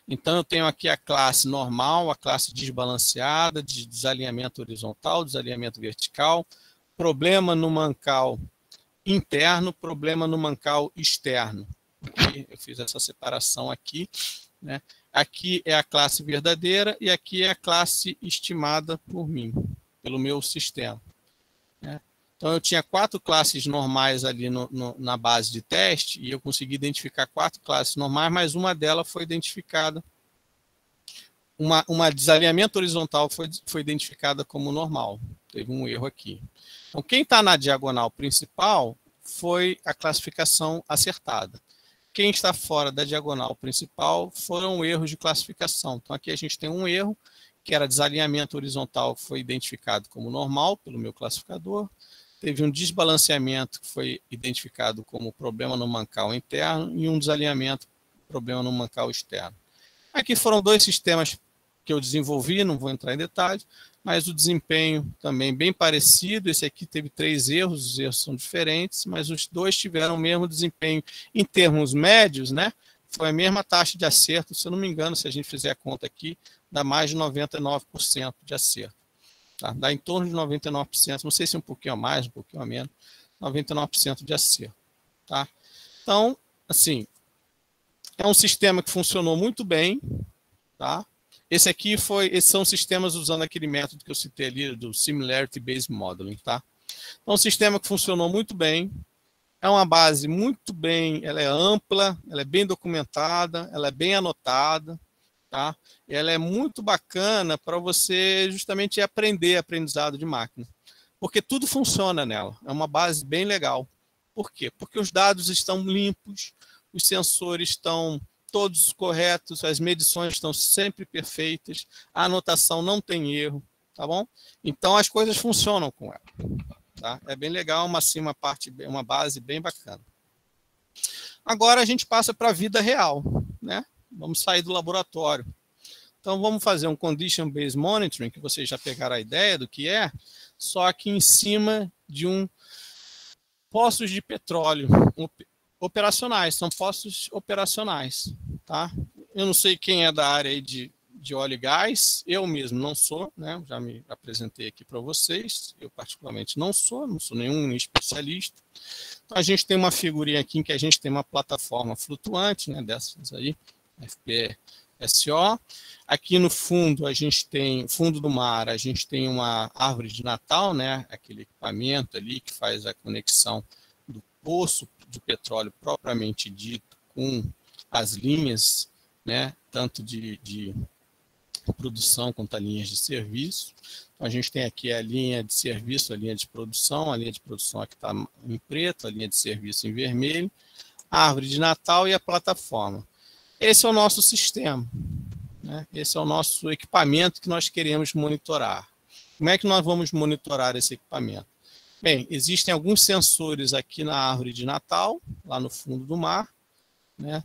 [SPEAKER 2] Então, eu tenho aqui a classe normal, a classe desbalanceada, de desalinhamento horizontal, desalinhamento vertical, problema no mancal interno, problema no mancal externo. Okay? Eu fiz essa separação aqui, né? Aqui é a classe verdadeira e aqui é a classe estimada por mim, pelo meu sistema, né? Então, eu tinha 4 classes normais ali na base de teste e eu consegui identificar 4 classes normais, mas uma delas foi identificada, uma desalinhamento horizontal foi identificada como normal. Teve um erro aqui. Então, quem está na diagonal principal foi a classificação acertada. Quem está fora da diagonal principal foram erros de classificação. Então, aqui a gente tem um erro, que era desalinhamento horizontal, que foi identificado como normal pelo meu classificador. Teve um desbalanceamento, que foi identificado como problema no mancal interno, e um desalinhamento, problema no mancal externo. Aqui foram 2 sistemas que eu desenvolvi, não vou entrar em detalhes, mas o desempenho também bem parecido. Esse aqui teve 3 erros, os erros são diferentes, mas os 2 tiveram o mesmo desempenho em termos médios, né? Foi a mesma taxa de acerto, se eu não me engano, se a gente fizer a conta aqui, dá mais de 99% de acerto. Tá? Dá em torno de 99%, não sei se um pouquinho a mais, um pouquinho a menos, 99% de acerto. Tá? Então, assim, é um sistema que funcionou muito bem, tá? Esses são sistemas usando aquele método que eu citei ali, do Similarity Based Modeling, tá? Então, um sistema que funcionou muito bem, é uma base muito bem, ela é ampla, ela é bem documentada, ela é bem anotada, tá? E ela é muito bacana para você justamente aprendizado de máquina, porque tudo funciona nela, é uma base bem legal. Por quê? Porque os dados estão limpos, os sensores estão todos corretos, as medições estão sempre perfeitas, a anotação não tem erro, tá bom? Então, as coisas funcionam com ela, tá? É bem legal, uma base bem bacana. Agora, a gente passa para a vida real, né? Vamos sair do laboratório. Então, vamos fazer um Condition-Based Monitoring, que vocês já pegaram a ideia do que é, só que em cima de poços de petróleo operacionais, são poços operacionais, tá? Eu não sei quem é da área aí de óleo e gás, eu mesmo não sou, né? Já me apresentei aqui para vocês, eu particularmente não sou nenhum especialista. Então, a gente tem uma figurinha aqui em que a gente tem uma plataforma flutuante, né? Dessas aí, FPSO. Aqui no fundo, a gente tem, fundo do mar, a gente tem uma árvore de Natal, né? Aquele equipamento ali que faz a conexão do poço de petróleo propriamente dito com as linhas, né, tanto de produção quanto as linhas de serviço. Então, a gente tem aqui a linha de serviço, a linha de produção aqui está em preto, a linha de serviço em vermelho, a árvore de Natal e a plataforma. Esse é o nosso sistema, né? Esse é o nosso equipamento que nós queremos monitorar. Como é que nós vamos monitorar esse equipamento? Bem, existem alguns sensores aqui na árvore de Natal, lá no fundo do mar, né?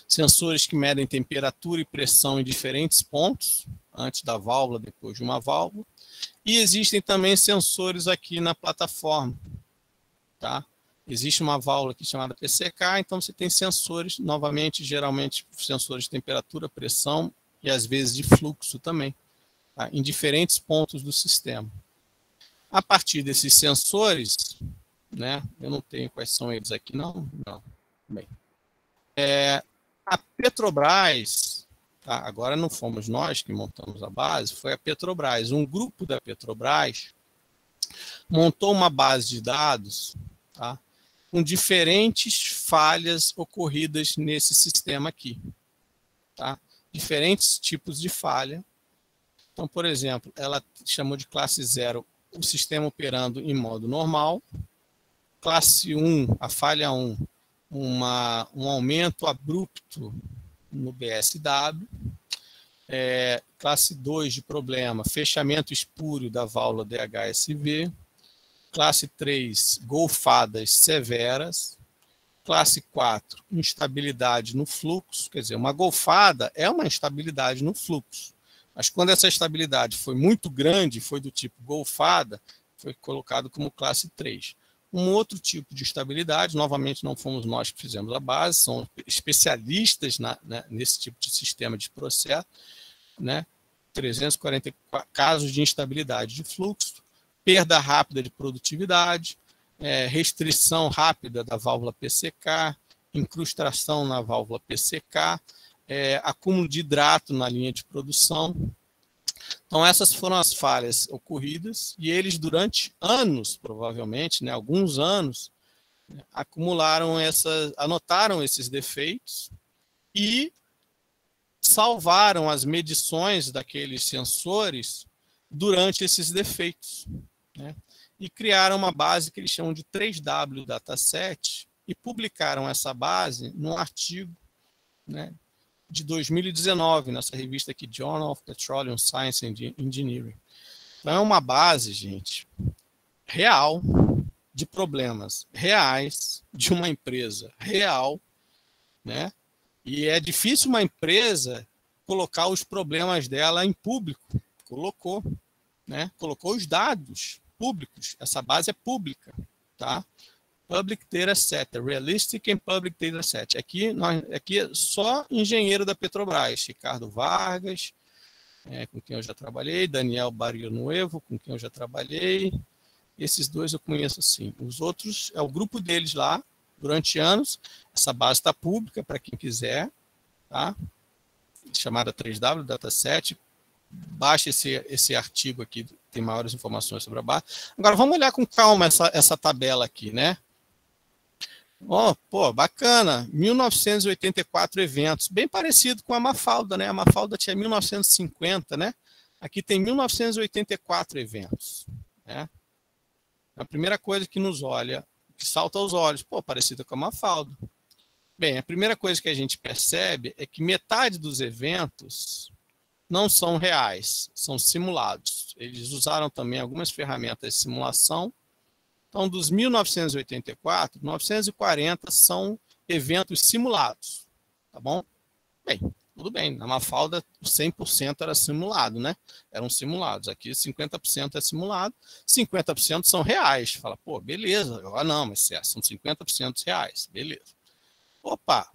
[SPEAKER 2] Sensores que medem temperatura e pressão em diferentes pontos, antes da válvula, depois de uma válvula. E existem também sensores aqui na plataforma, tá? Existe uma válvula aqui chamada PCK, então você tem sensores, novamente, geralmente sensores de temperatura, pressão e às vezes de fluxo também, tá? Em diferentes pontos do sistema. A partir desses sensores, né, eu não tenho quais são eles aqui, não. Bem, a Petrobras, tá, agora não fomos nós que montamos a base, foi a Petrobras. Um grupo da Petrobras montou uma base de dados, tá, com diferentes falhas ocorridas nesse sistema aqui, tá? Diferentes tipos de falha. Então, por exemplo, ela chamou de classe 0 o sistema operando em modo normal, classe 1, a falha 1, um aumento abrupto no BSW, classe 2 de problema, fechamento espúrio da válvula DHSV, classe 3, golfadas severas, classe 4, instabilidade no fluxo, quer dizer, uma golfada é uma instabilidade no fluxo, mas quando essa estabilidade foi muito grande, foi do tipo golfada, foi colocado como classe 3. Um outro tipo de estabilidade, novamente não fomos nós que fizemos a base, são especialistas nesse tipo de sistema de processo, né? 344 casos de instabilidade de fluxo, perda rápida de produtividade, restrição rápida da válvula PCK, incrustação na válvula PCK, acúmulo de hidrato na linha de produção. Então, essas foram as falhas ocorridas e eles, durante anos, provavelmente, né, alguns anos, anotaram esses defeitos e salvaram as medições daqueles sensores durante esses defeitos, né? E criaram uma base que eles chamam de 3W Dataset e publicaram essa base num artigo, né, de 2019, nessa revista aqui, Journal of Petroleum Science and Engineering. Então, é uma base, gente, real, de problemas reais, de uma empresa real, né? E é difícil uma empresa colocar os problemas dela em público. Colocou, né? Colocou os dados públicos. Essa base é pública, tá? Public Data Set, Realistic and Public Data Set. Aqui é só engenheiro da Petrobras, Ricardo Vargas, com quem eu já trabalhei, Daniel Barrio Nuevo, com quem eu já trabalhei. Esses dois eu conheço sim. Os outros é o grupo deles lá, durante anos. Essa base está pública para quem quiser, tá? Chamada 3W Dataset. Baixe esse artigo aqui, tem maiores informações sobre a base. Agora, vamos olhar com calma essa tabela aqui, né? Pô, bacana, 1984 eventos, bem parecido com a Mafalda, né? A Mafalda tinha 1950, né? Aqui tem 1984 eventos, né? A primeira coisa que que salta aos olhos, pô, parecido com a Mafalda. Bem, a primeira coisa que a gente percebe é que metade dos eventos não são reais, são simulados. Eles usaram também algumas ferramentas de simulação. Então, dos 1984, 940 são eventos simulados, tá bom? Bem, tudo bem, na Mafalda 100% era simulado, né? Eram simulados, aqui 50% é simulado, 50% são reais. Fala, pô, beleza, agora não, mas são 50% reais, beleza. Opa,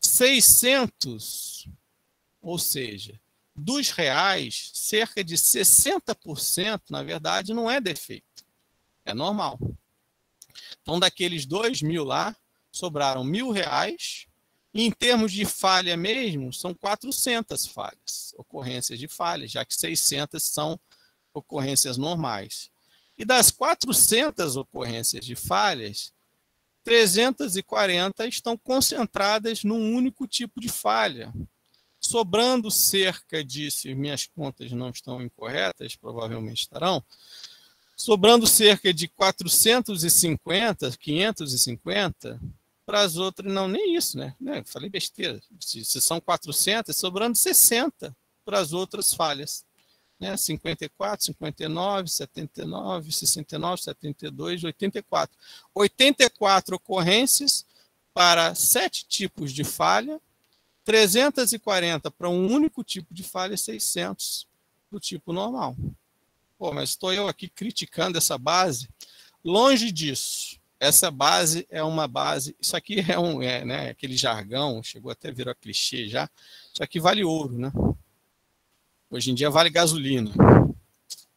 [SPEAKER 2] 600, ou seja, dos reais, cerca de 60%, na verdade, não é defeito. É normal. Então, daqueles 2.000 lá, sobraram R$1.000. E em termos de falha mesmo, são 400 falhas, ocorrências de falha, já que 600 são ocorrências normais. E das 400 ocorrências de falhas, 340 estão concentradas num único tipo de falha, sobrando cerca de, se minhas contas não estão incorretas, provavelmente estarão, sobrando cerca de 450, 550 para as outras, não, nem isso, né? Falei besteira. Se são 400, sobrando 60 para as outras falhas. 54, 59, 79, 69, 72, 84. 84 ocorrências para 7 tipos de falha, 340 para um único tipo de falha e 600 do tipo normal. Pô, mas estou eu aqui criticando essa base? Longe disso. Essa base é uma base... Isso aqui é aquele jargão, chegou até a virar clichê já. Isso aqui vale ouro, né? Hoje em dia vale gasolina.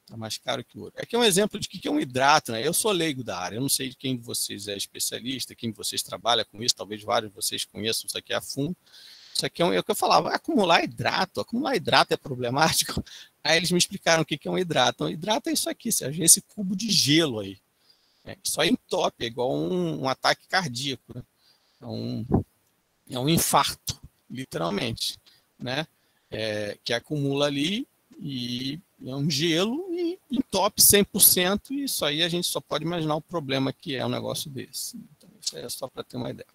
[SPEAKER 2] Está mais caro que ouro. Aqui é um exemplo de que é um hidrato, né? Eu sou leigo da área, eu não sei de quem de vocês é especialista, quem de vocês trabalha com isso, talvez vários de vocês conheçam isso aqui a fundo. Isso aqui é o que eu falava, acumular hidrato é problemático. Aí eles me explicaram o que é um hidrato. Então, hidrato é isso aqui, seja, esse cubo de gelo aí. Só entope, é igual um ataque cardíaco, né? É um infarto, literalmente, né? Que acumula ali e é um gelo e entope 100%, e isso aí a gente só pode imaginar o problema que é um negócio desse. Então, isso aí é só para ter uma ideia.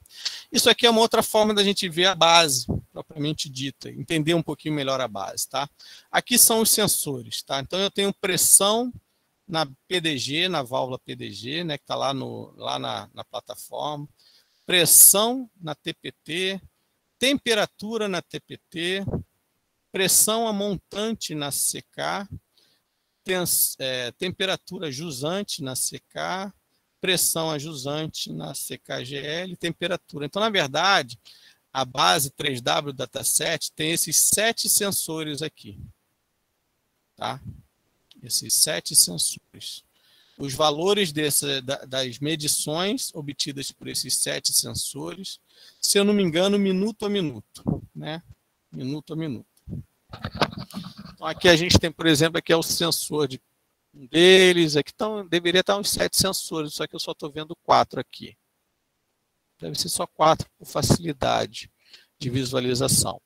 [SPEAKER 2] Isso aqui é uma outra forma da gente ver a base, propriamente dita, entender um pouquinho melhor a base, tá? Aqui são os sensores, tá? Então eu tenho pressão na PDG, na válvula PDG, né, que está lá na plataforma, pressão na TPT, temperatura na TPT, pressão a montante na CK, temperatura jusante na CK, pressão a jusante na CKGL, temperatura. Então, na verdade, a base 3W Dataset tem esses 7 sensores aqui. Tá? Esses 7 sensores. Os valores das medições obtidas por esses 7 sensores, se eu não me engano, minuto a minuto. Né? Minuto a minuto. Então, aqui a gente tem, por exemplo, aqui é o sensor de um deles. Aqui deveria estar uns 7 sensores, só que eu só estou vendo 4 aqui. Deve ser só 4 por facilidade de visualização.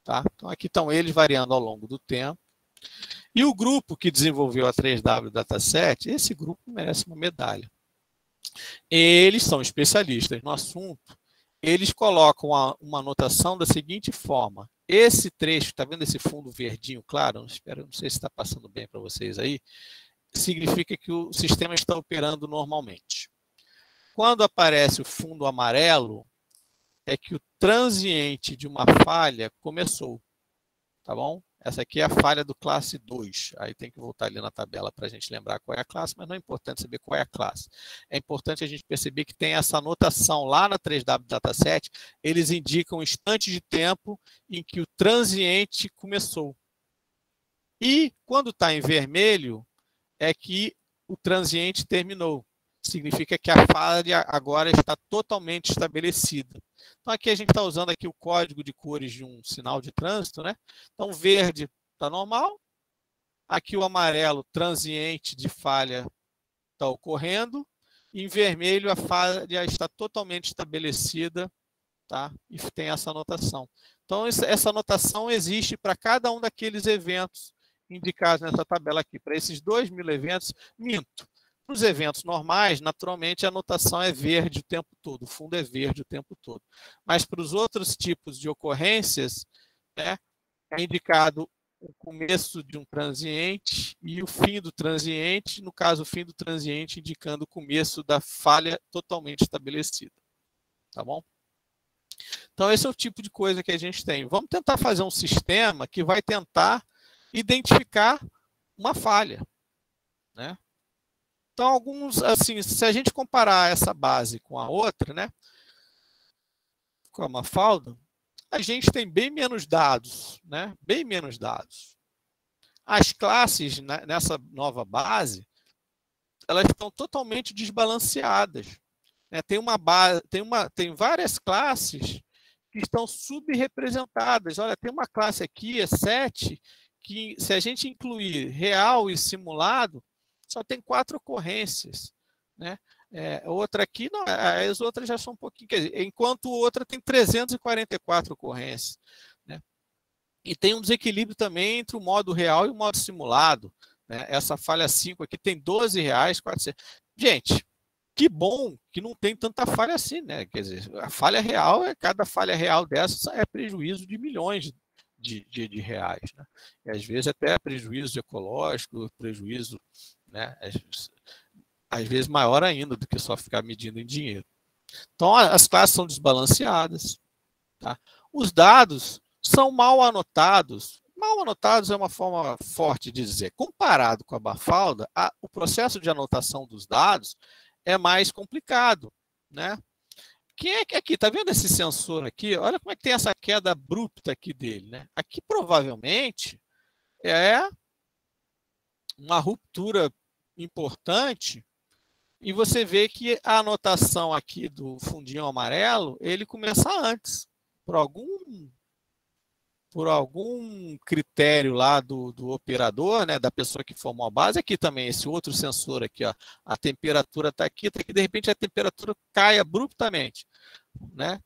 [SPEAKER 2] Tá? Então, aqui estão eles variando ao longo do tempo. E o grupo que desenvolveu a 3W Dataset, esse grupo merece uma medalha. Eles são especialistas no assunto. Eles colocam uma anotação da seguinte forma. Esse trecho, está vendo esse fundo verdinho claro? Não sei se está passando bem para vocês aí. Significa que o sistema está operando normalmente. Quando aparece o fundo amarelo, é que o transiente de uma falha começou. Tá bom? Essa aqui é a falha do classe 2. Aí tem que voltar ali na tabela para a gente lembrar qual é a classe, mas não é importante saber qual é a classe. É importante a gente perceber que tem essa anotação lá na 3W Dataset, eles indicam instantes de tempo em que o transiente começou. E quando está em vermelho, é que o transiente terminou. Significa que a falha agora está totalmente estabelecida. Então, aqui a gente está usando aqui o código de cores de um sinal de trânsito, né? Então, verde está normal. Aqui o amarelo, transiente de falha, está ocorrendo. Em vermelho, a falha está totalmente estabelecida, tá? E tem essa anotação. Então, essa anotação existe para cada um daqueles eventos indicados nessa tabela aqui. Para esses 2.000 eventos, minto. Nos eventos normais, naturalmente, a anotação é verde o tempo todo, o fundo é verde o tempo todo. Mas para os outros tipos de ocorrências, né, é indicado o começo de um transiente e o fim do transiente, no caso, o fim do transiente indicando o começo da falha totalmente estabelecida. Tá bom? Então, esse é o tipo de coisa que a gente tem. Vamos tentar fazer um sistema que vai tentar identificar uma falha, né? Então, alguns, assim, se a gente comparar essa base com a outra, né, com a Mafalda, a gente tem bem menos dados, né, bem menos dados. As classes, né, nessa nova base, elas estão totalmente desbalanceadas. Né? Tem várias classes que estão subrepresentadas. Olha, tem uma classe aqui, é 7, que se a gente incluir real e simulado, só tem 4 ocorrências. Né? Outra aqui, não, as outras já são um pouquinho, quer dizer, enquanto outra tem 344 ocorrências, né? E tem um desequilíbrio também entre o modo real e o modo simulado, né? Essa falha 5 aqui tem R$12,400. Gente, que bom que não tem tanta falha assim, né? Quer dizer, a falha real, cada falha real dessa é prejuízo de milhões de reais, né? E às vezes até prejuízo ecológico, prejuízo, né? Às vezes maior ainda do que só ficar medindo em dinheiro. Então, as classes são desbalanceadas, tá? Os dados são mal anotados. Mal anotados é uma forma forte de dizer. Comparado com a Mafalda, o processo de anotação dos dados é mais complicado, né? Quem é que aqui, está vendo esse sensor aqui? Olha como é que tem essa queda abrupta aqui dele, né? Aqui provavelmente é uma ruptura importante e você vê que a anotação aqui do fundinho amarelo, ele começa antes, por algum critério lá do operador, né, da pessoa que formou a base. Aqui também, esse outro sensor aqui, ó, a temperatura está aqui, de repente a temperatura cai abruptamente, né?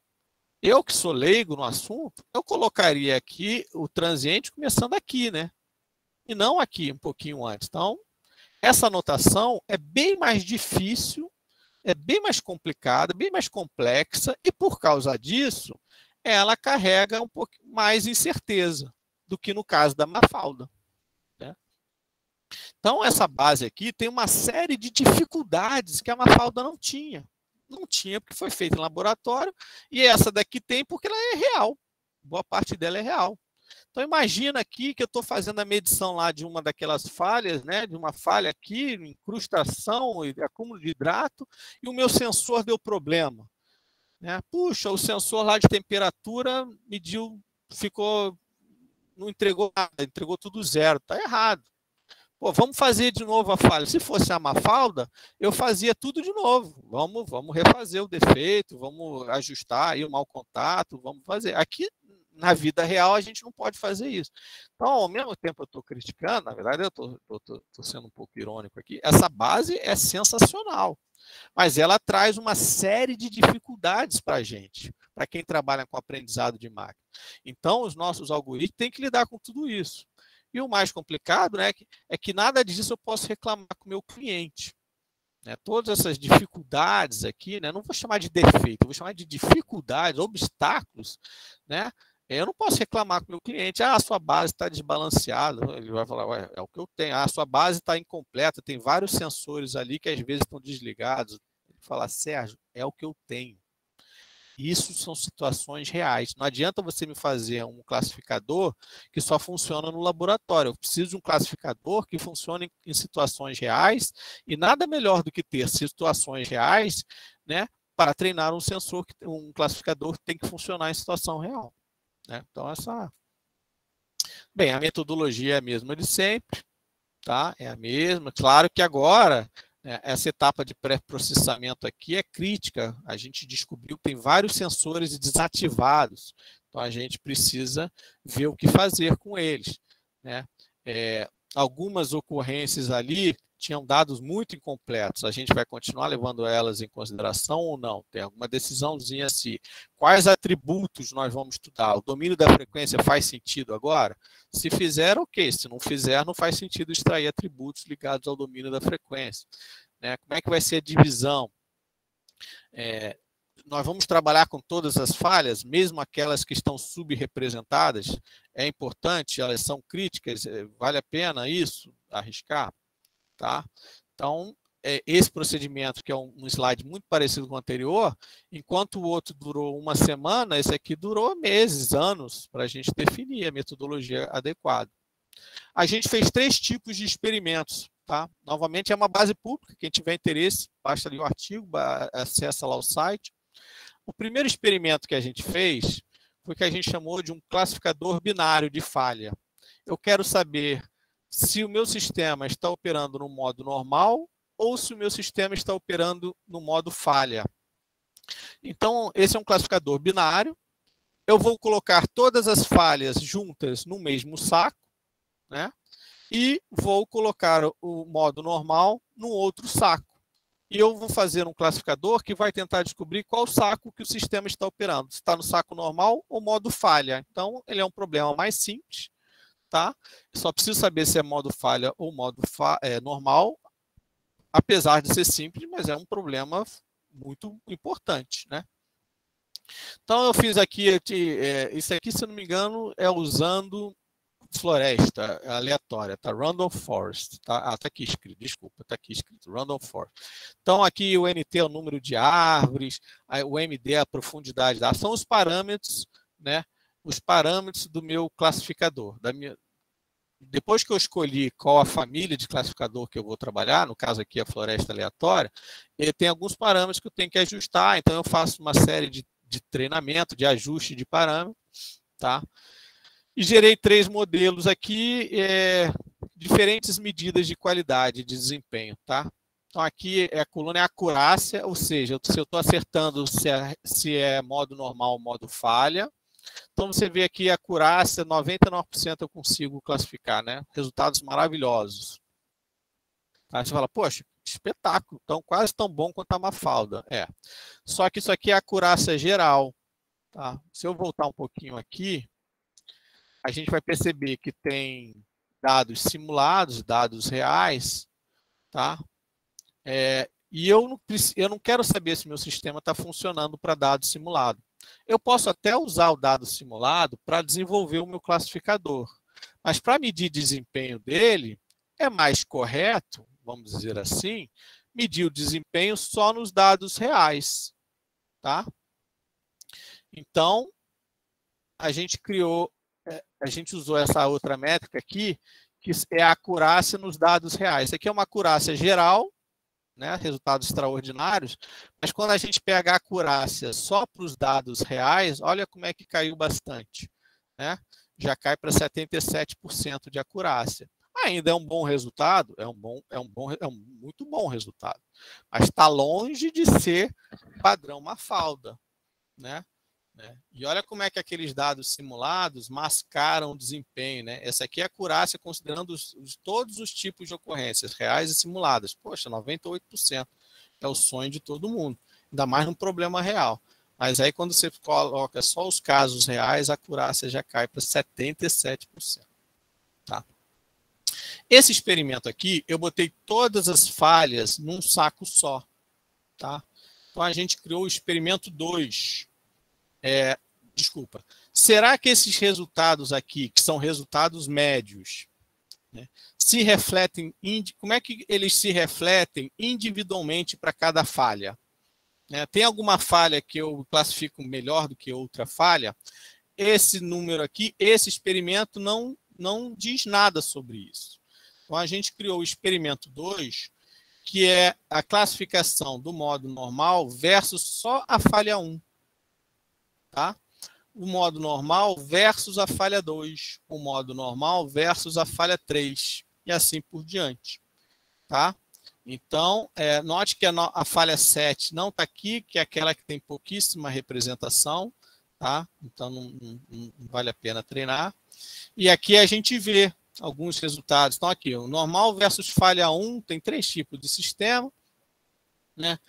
[SPEAKER 2] Eu que sou leigo no assunto, eu colocaria aqui o transiente começando aqui, né? E não aqui, um pouquinho antes. Então, essa anotação é bem mais difícil, é bem mais complicada, bem mais complexa, e por causa disso, ela carrega um pouco mais incerteza do que no caso da Mafalda, né? Então, essa base aqui tem uma série de dificuldades que a Mafalda não tinha. Não tinha porque foi feita em laboratório, e essa daqui tem porque ela é real. Boa parte dela é real. Então, imagina aqui que eu estou fazendo a medição lá de uma daquelas falhas, né, de uma falha aqui, incrustação e acúmulo de hidrato, e o meu sensor deu problema, né? Puxa, o sensor lá de temperatura mediu, não entregou nada, entregou tudo zero, está errado. Pô, vamos fazer de novo a falha. Se fosse a Mafalda, eu fazia tudo de novo. Vamos refazer o defeito, vamos ajustar aí o mau contato, vamos fazer. Aqui, na vida real, a gente não pode fazer isso. Então, ao mesmo tempo eu estou criticando, na verdade eu estou sendo um pouco irônico aqui, essa base é sensacional, mas ela traz uma série de dificuldades para a gente, para quem trabalha com aprendizado de máquina. Então, os nossos algoritmos têm que lidar com tudo isso. E o mais complicado, né, é que nada disso eu posso reclamar com o meu cliente, né? Todas essas dificuldades aqui, né, não vou chamar de defeito, vou chamar de dificuldades, obstáculos, né? Eu não posso reclamar com o meu cliente, a sua base está desbalanceada. Ele vai falar, ué, é o que eu tenho. A sua base está incompleta, tem vários sensores ali que às vezes estão desligados. Ele fala, Sérgio, é o que eu tenho. Isso são situações reais. Não adianta você me fazer um classificador que só funciona no laboratório. Eu preciso de um classificador que funcione em situações reais, e nada melhor do que ter situações reais, né, para treinar um sensor, um classificador que tem que funcionar em situação real, né? Então, bem, a metodologia é a mesma de sempre, tá? É a mesma. Claro que agora, essa etapa de pré-processamento aqui é crítica. A gente descobriu que tem vários sensores desativados. Então, a gente precisa ver o que fazer com eles, né? Algumas ocorrências ali tinham dados muito incompletos. A gente vai continuar levando elas em consideração ou não? Tem alguma decisãozinha assim. Quais atributos nós vamos estudar? O domínio da frequência faz sentido agora? Se fizer, ok. Se não fizer, não faz sentido extrair atributos ligados ao domínio da frequência, né? Como é que vai ser a divisão? Nós vamos trabalhar com todas as falhas, mesmo aquelas que estão subrepresentadas? É importante, elas são críticas, vale a pena isso, arriscar? Tá? Então, esse procedimento, que é um slide muito parecido com o anterior, enquanto o outro durou uma semana, esse aqui durou meses, anos, para a gente definir a metodologia adequada. A gente fez 3 tipos de experimentos. Tá? Novamente, é uma base pública, quem tiver interesse, baixa ali o artigo, acessa lá o site. O primeiro experimento que a gente fez foi o que a gente chamou de um classificador binário de falha. Eu quero saber se o meu sistema está operando no modo normal ou se o meu sistema está operando no modo falha. Então, esse é um classificador binário. Eu vou colocar todas as falhas juntas no mesmo saco, né? E vou colocar o modo normal no outro saco. e eu vou fazer um classificador que vai tentar descobrir qual saco que o sistema está operando. Se está no saco normal ou modo falha. Então, ele é um problema mais simples, tá? Eu só preciso saber se é modo falha ou modo normal, apesar de ser simples, mas é um problema muito importante, né? Então, eu fiz aqui, isso aqui, se eu não me engano, é usando floresta aleatória, tá? Random Forest, tá? Tá aqui escrito, desculpa, tá aqui escrito, Random Forest. Então, aqui o NT é o número de árvores, o MD é a profundidade da... São os parâmetros, né? Os parâmetros do meu classificador, depois que eu escolhi qual a família de classificador que eu vou trabalhar, no caso aqui a floresta aleatória, ele tem alguns parâmetros que eu tenho que ajustar, então eu faço uma série de treinamento, de ajuste de parâmetros, tá? E gerei 3 modelos aqui, diferentes medidas de qualidade, de desempenho, tá? Então aqui a coluna é acurácia, ou seja, se eu estou acertando se é modo normal ou modo falha. Então você vê aqui a acurácia, 99% eu consigo classificar, né? Resultados maravilhosos. Aí você fala, poxa, espetáculo, então quase tão bom quanto a Mafalda. Só que isso aqui é a acurácia geral, tá? Se eu voltar um pouquinho aqui, a gente vai perceber que tem dados simulados, dados reais, tá? E eu não quero saber se meu sistema está funcionando para dado simulado. Eu posso até usar o dado simulado para desenvolver o meu classificador, mas para medir desempenho dele, é mais correto, vamos dizer assim, medir o desempenho só nos dados reais, tá? Então, a gente usou essa outra métrica aqui, que é a acurácia nos dados reais. Isso aqui é uma acurácia geral, né, resultados extraordinários, mas quando a gente pega a acurácia só para os dados reais, olha como é que caiu bastante, né? Já cai para 77% de acurácia. Ainda é um bom resultado, é um muito bom resultado, mas está longe de ser padrão Mafalda, né? E olha como é que aqueles dados simulados mascaram o desempenho, né? Essa aqui é a acurácia considerando todos os tipos de ocorrências, reais e simuladas. Poxa, 98%. É o sonho de todo mundo, ainda mais num problema real. Mas aí quando você coloca só os casos reais, a acurácia já cai para 77%. Tá? Esse experimento aqui, eu botei todas as falhas num saco só. Tá? Então a gente criou o experimento 2. Será que esses resultados aqui, que são resultados médios, né, se refletem, como é que eles se refletem individualmente para cada falha? Tem alguma falha que eu classifico melhor do que outra falha? Esse número aqui, esse experimento não diz nada sobre isso. Então a gente criou o experimento 2, que é a classificação do modo normal versus só a falha 1. Tá? O modo normal versus a falha 2, o modo normal versus a falha 3, e assim por diante. Tá? Então, note que a falha 7 não está aqui, que é aquela que tem pouquíssima representação, tá? Então não vale a pena treinar. E aqui a gente vê alguns resultados. Então, aqui, o normal versus falha 1, tem 3 tipos de sistema, né?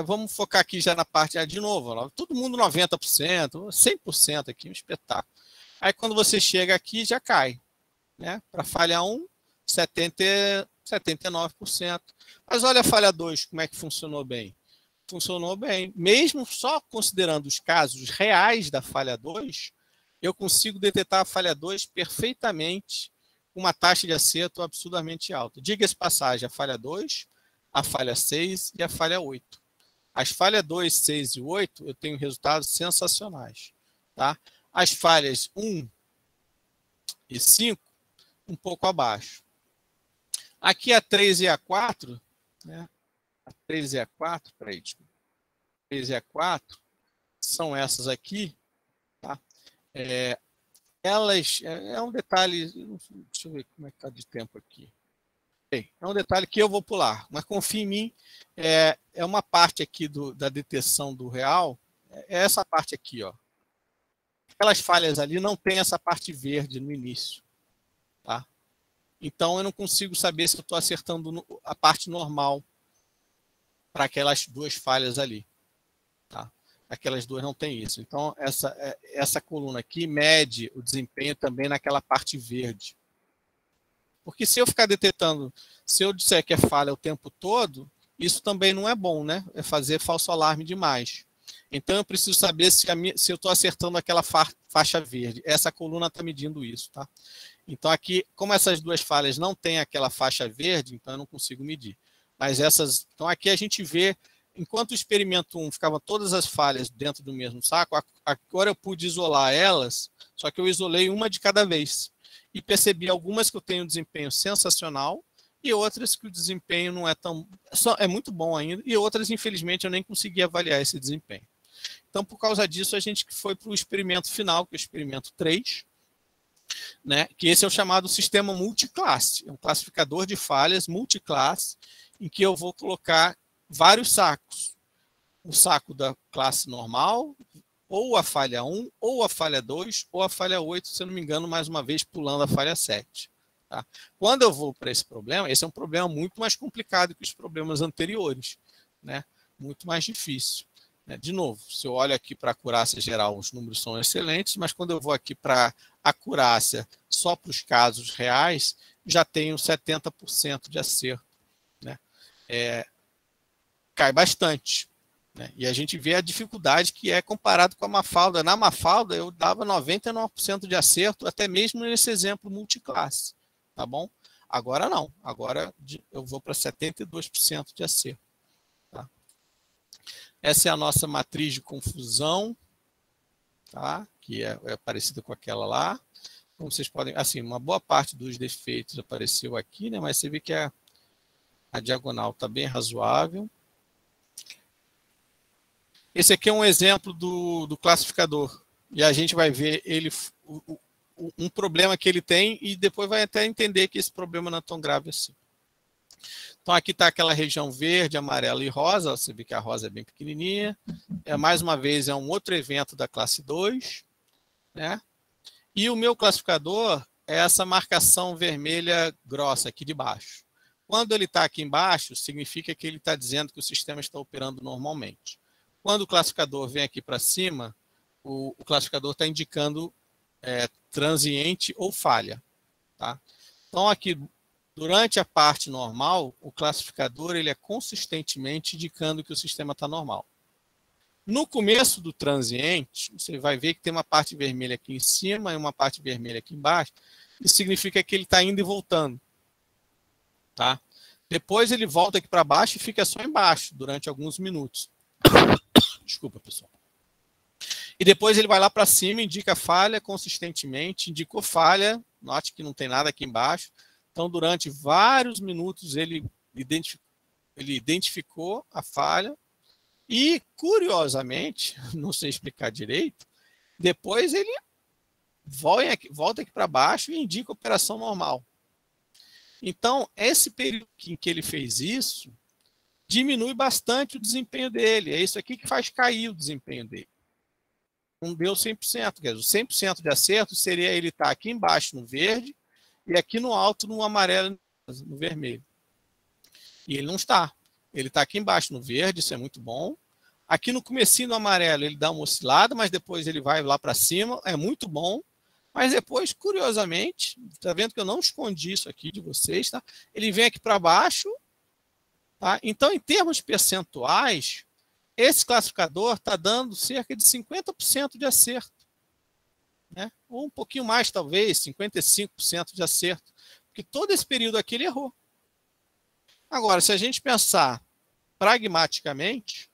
[SPEAKER 2] Vamos focar aqui já na parte, de novo, todo mundo 90%, 100% aqui, um espetáculo. Aí quando você chega aqui, já cai, né? Para falha 1, 79%. Mas olha a falha 2, como é que funcionou bem? Funcionou bem. Mesmo só considerando os casos reais da falha 2, eu consigo detectar a falha 2 perfeitamente, com uma taxa de acerto absurdamente alta. Diga-se passagem, a falha 2, a falha 6 e a falha 8. As falhas 2, 6 e 8, eu tenho resultados sensacionais. Tá? As falhas 1 e 5, um pouco abaixo. Aqui a 3 e a 4, né? A 3 e a 4, peraí, desculpa. 3 e a 4 são essas aqui. Tá? Elas, é um detalhe, deixa eu ver como é que está de tempo aqui. Bem, é um detalhe que eu vou pular, mas confia em mim, é uma parte aqui da detecção do real, é essa parte aqui, ó. Aquelas falhas ali não tem essa parte verde no início, tá? Então eu não consigo saber se eu estou acertando a parte normal. para aquelas duas falhas ali. Tá? Aquelas duas não tem isso. Então, essa coluna aqui mede o desempenho também naquela parte verde. Porque se eu ficar detectando, se eu disser que é falha o tempo todo, isso também não é bom, né? É fazer falso alarme demais. Então, eu preciso saber se eu estou acertando aquela faixa verde. Essa coluna está medindo isso, tá? Então, aqui, como essas duas falhas não têm aquela faixa verde, então eu não consigo medir. Mas essas... Então, aqui a gente vê, enquanto o experimento 1 ficava todas as falhas dentro do mesmo saco, agora eu pude isolar elas, só que eu isolei uma de cada vez. E percebi algumas que eu tenho um desempenho sensacional e outras que o desempenho não é tão... é muito bom ainda, e outras, infelizmente, eu nem consegui avaliar esse desempenho. Então, por causa disso, a gente foi para o experimento final, que é o experimento 3, né, que esse é o chamado sistema multiclasse. É um classificador de falhas multiclasse, em que eu vou colocar vários sacos. O saco da classe normal, ou a falha 1, ou a falha 2, ou a falha 8, se eu não me engano, mais uma vez pulando a falha 7. Tá? Quando eu vou para esse problema, esse é um problema muito mais complicado que os problemas anteriores, né? Muito mais difícil. De novo, se eu olho aqui para a acurácia geral, os números são excelentes, mas quando eu vou aqui para a acurácia só para os casos reais, já tenho 70% de acerto. Né? Cai bastante. Né? E a gente vê a dificuldade que é comparado com a Mafalda. Na Mafalda, eu dava 99% de acerto, até mesmo nesse exemplo multiclasse. Tá bom? Agora não. Agora eu vou para 72% de acerto. Tá? Essa é a nossa matriz de confusão, tá? Que é parecida com aquela lá. Como vocês podem... Assim, uma boa parte dos defeitos apareceu aqui, né? Mas você vê que a diagonal está bem razoável. Esse aqui é um exemplo do classificador. E a gente vai ver um problema que ele tem e depois vai até entender que esse problema não é tão grave assim. Então, aqui está aquela região verde, amarela e rosa. Você vê que a rosa é bem pequenininha. Mais uma vez, é um outro evento da classe 2. Né? E o meu classificador é essa marcação vermelha grossa aqui de baixo. Quando ele está aqui embaixo, significa que ele está dizendo que o sistema está operando normalmente. Quando o classificador vem aqui para cima, o classificador está indicando transiente ou falha. Tá? Então, aqui, durante a parte normal, o classificador ele é consistentemente indicando que o sistema está normal. No começo do transiente, você vai ver que tem uma parte vermelha aqui em cima e uma parte vermelha aqui embaixo. Isso significa que ele está indo e voltando. Tá? Depois ele volta aqui para baixo e fica só embaixo durante alguns minutos. Desculpa, pessoal. E depois ele vai lá para cima, indica falha consistentemente, indicou falha, note que não tem nada aqui embaixo. Então, durante vários minutos, ele identificou a falha e, curiosamente, não sei explicar direito, depois ele volta aqui para baixo e indica a operação normal. Então, esse período em que ele fez isso, diminui bastante o desempenho dele. É isso aqui que faz cair o desempenho dele. Não deu 100%. Quer dizer, 100% de acerto seria ele estar aqui embaixo no verde e aqui no alto no amarelo e no vermelho. E ele não está. Ele está aqui embaixo no verde, isso é muito bom. Aqui no comecinho no amarelo ele dá uma oscilada, mas depois ele vai lá para cima, é muito bom. Mas depois, curiosamente, está vendo que eu não escondi isso aqui de vocês, tá? Ele vem aqui para baixo. Tá? Então, em termos percentuais, esse classificador está dando cerca de 50% de acerto. Né? Ou um pouquinho mais, talvez, 55% de acerto. Porque todo esse período aqui ele errou. Agora, se a gente pensar pragmaticamente,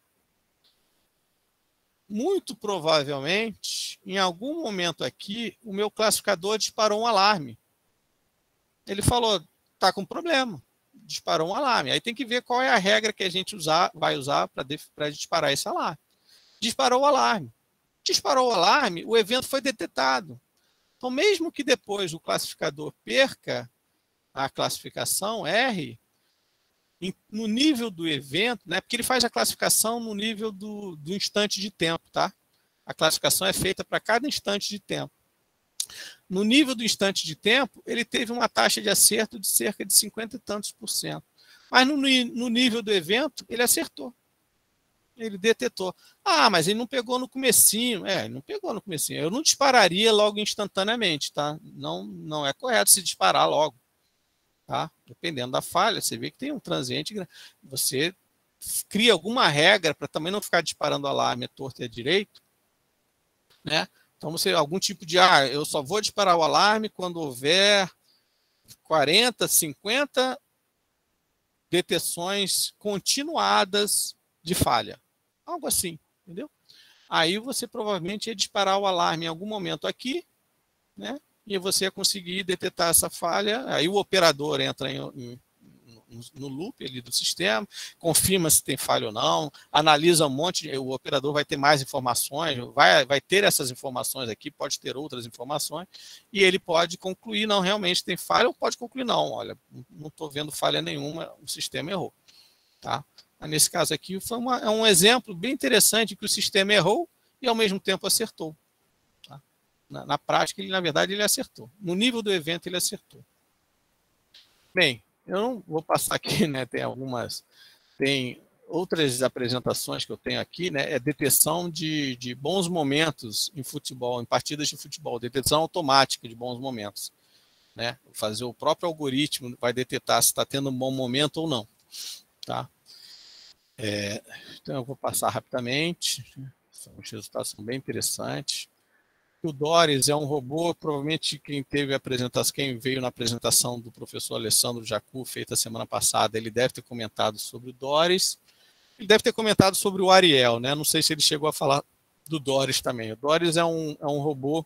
[SPEAKER 2] muito provavelmente, em algum momento aqui, o meu classificador disparou um alarme. Ele falou, está com problema. Disparou um alarme. Aí tem que ver qual é a regra que a gente vai usar para disparar esse alarme. Disparou o alarme. Disparou o alarme, o evento foi detectado. Então, mesmo que depois o classificador perca a classificação R, no nível do evento, né, porque ele faz a classificação no nível do instante de tempo. Tá? A classificação é feita para cada instante de tempo. No nível do instante de tempo, ele teve uma taxa de acerto de cerca de 50 e tantos %. Mas no nível do evento, ele acertou. Ele detetou. Ah, mas ele não pegou no comecinho. Ele não pegou no comecinho. Eu não dispararia logo instantaneamente, tá? Não é correto se disparar logo, tá? Dependendo da falha, você vê que tem um transiente grande. Você cria alguma regra para também não ficar disparando alarme à torta e à direito, né? Então, você algum tipo de, eu só vou disparar o alarme quando houver 40, 50 detecções continuadas de falha. Algo assim, entendeu? Aí você provavelmente ia disparar o alarme em algum momento aqui, né? E você ia conseguir detectar essa falha. Aí o operador entra no loop ali do sistema, confirma se tem falha ou não, analisa um monte, o operador vai ter mais informações, vai ter essas informações aqui, pode ter outras informações, e ele pode concluir, não, realmente tem falha, ou pode concluir, não, olha, não estou vendo falha nenhuma, o sistema errou. Tá? Nesse caso aqui, é um exemplo bem interessante que o sistema errou e, ao mesmo tempo, acertou. Tá? Na prática, na verdade, ele acertou. No nível do evento, ele acertou. Bem, eu não vou passar aqui, né? Tem outras apresentações que eu tenho aqui, né? É detecção de bons momentos em futebol, em partidas de futebol, detecção automática de bons momentos, né? Fazer o próprio algoritmo vai detectar se está tendo um bom momento ou não, tá? Então eu vou passar rapidamente. Os resultados são bem interessantes. O Doris é um robô, provavelmente quem veio na apresentação do professor Alessandro Jacu, feita semana passada, ele deve ter comentado sobre o Doris, ele deve ter comentado sobre o Ariel, né? Não sei se ele chegou a falar do Doris também. O Doris é um robô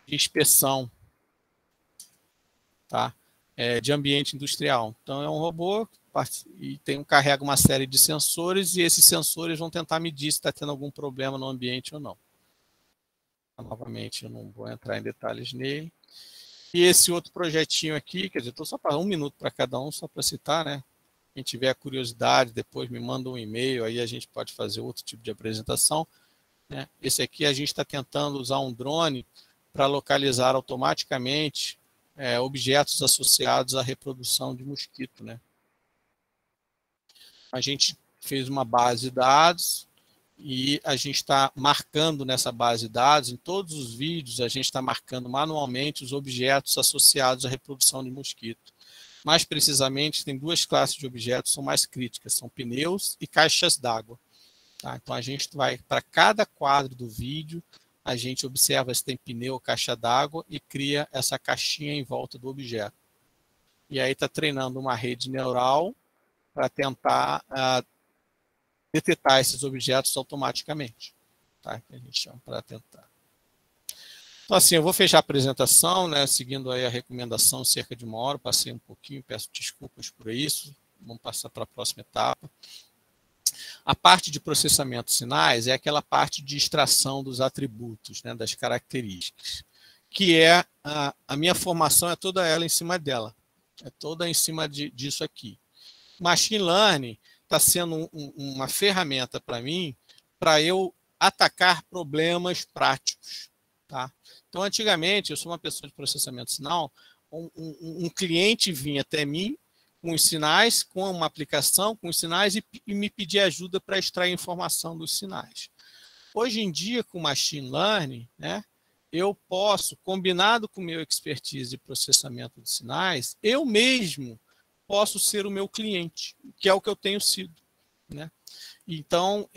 [SPEAKER 2] de inspeção, tá? De ambiente industrial. Então é um robô e carrega uma série de sensores, e esses sensores vão tentar medir se está tendo algum problema no ambiente ou não. Novamente, eu não vou entrar em detalhes nele. E esse outro projetinho aqui, quer dizer, estou só para 1 minuto para cada um, só para citar, né? Quem tiver curiosidade, depois me manda um e-mail, aí a gente pode fazer outro tipo de apresentação, né? Esse aqui a gente está tentando usar um drone para localizar automaticamente objetos associados à reprodução de mosquito, né? A gente fez uma base de dados, e a gente está marcando nessa base de dados, em todos os vídeos, a gente está marcando manualmente os objetos associados à reprodução de mosquito. Mais precisamente, tem 2 classes de objetos que são mais críticas, são pneus e caixas d'água. Tá? Então, a gente vai, para cada quadro do vídeo, a gente observa se tem pneu ou caixa d'água e cria essa caixinha em volta do objeto. E aí está treinando uma rede neural para tentar detectar esses objetos automaticamente, tá? Que a gente chama para tentar. Então, assim, eu vou fechar a apresentação, né? Seguindo aí a recomendação, cerca de 1 hora, passei um pouquinho, peço desculpas por isso, vamos passar para a próxima etapa. A parte de processamento de sinais é aquela parte de extração dos atributos, né? Das características, que é a minha formação é toda ela em cima dela, é toda em cima disso aqui. Machine Learning está sendo uma ferramenta para mim, para eu atacar problemas práticos. Tá? Então, antigamente, eu sou uma pessoa de processamento de sinal, um cliente vinha até mim com os sinais, com uma aplicação, com os sinais, e me pedia ajuda para extrair informação dos sinais. Hoje em dia, com Machine Learning, né, eu posso, combinado com o meu expertise de processamento de sinais, eu mesmo posso ser o meu cliente, que é o que eu tenho sido, né? Então,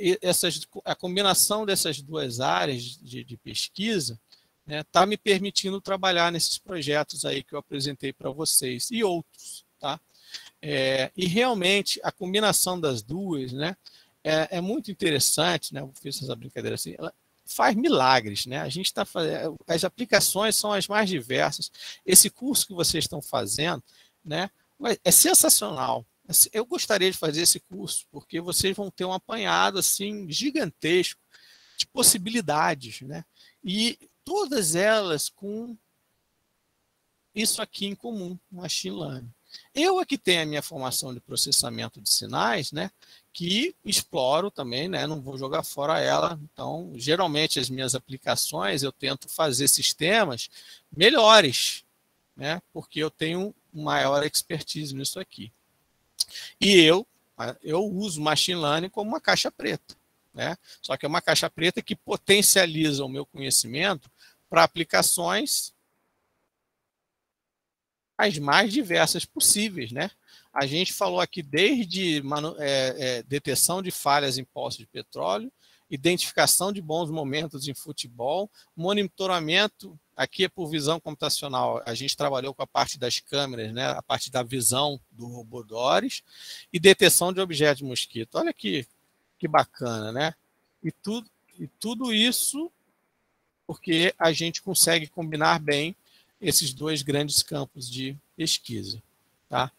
[SPEAKER 2] a combinação dessas 2 áreas de pesquisa está me permitindo trabalhar nesses projetos aí que eu apresentei para vocês e outros, tá? E realmente a combinação das duas, né, é muito interessante, né? Eu fiz essa brincadeira assim, ela faz milagres, né? A gente está fazendo, as aplicações são as mais diversas. Esse curso que vocês estão fazendo, né, é sensacional. Eu gostaria de fazer esse curso, porque vocês vão ter um apanhado assim gigantesco de possibilidades, né? E todas elas com isso aqui em comum, Machine Learning. Eu aqui tenho a minha formação de processamento de sinais, né? Que exploro também, né? Não vou jogar fora ela. Então, geralmente as minhas aplicações eu tento fazer sistemas melhores, né? Porque eu tenho maior expertise nisso aqui. E eu uso machine learning como uma caixa preta, né? Só que é uma caixa preta que potencializa o meu conhecimento para aplicações as mais diversas possíveis, né? A gente falou aqui desde detecção de falhas em poços de petróleo, identificação de bons momentos em futebol, monitoramento, aqui é por visão computacional, a gente trabalhou com a parte das câmeras, né? A parte da visão do robô Doris, e detecção de objetos de mosquito. Olha que bacana, né? E tudo isso porque a gente consegue combinar bem esses dois grandes campos de pesquisa. Tá?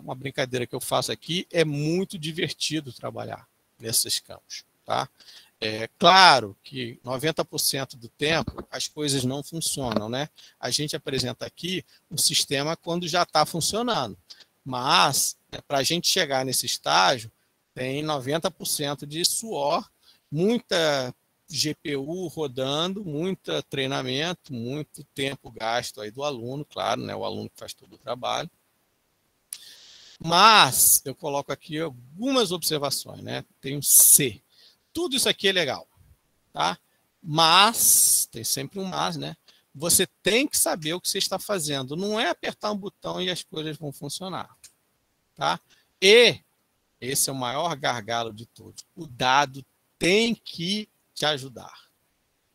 [SPEAKER 2] Uma brincadeira que eu faço aqui, é muito divertido trabalhar nesses campos. Tá? Claro que 90% do tempo as coisas não funcionam. Né? A gente apresenta aqui o sistema quando já está funcionando. Mas, para a gente chegar nesse estágio, tem 90% de suor, muita GPU rodando, muito treinamento, muito tempo gasto aí do aluno, claro, né? O aluno que faz todo o trabalho. Mas eu coloco aqui algumas observações, né? Tem um C. Tudo isso aqui é legal, tá? Mas, tem sempre um mas, né? Você tem que saber o que você está fazendo. Não é apertar um botão e as coisas vão funcionar, tá? E esse é o maior gargalo de todos. O dado tem que te ajudar,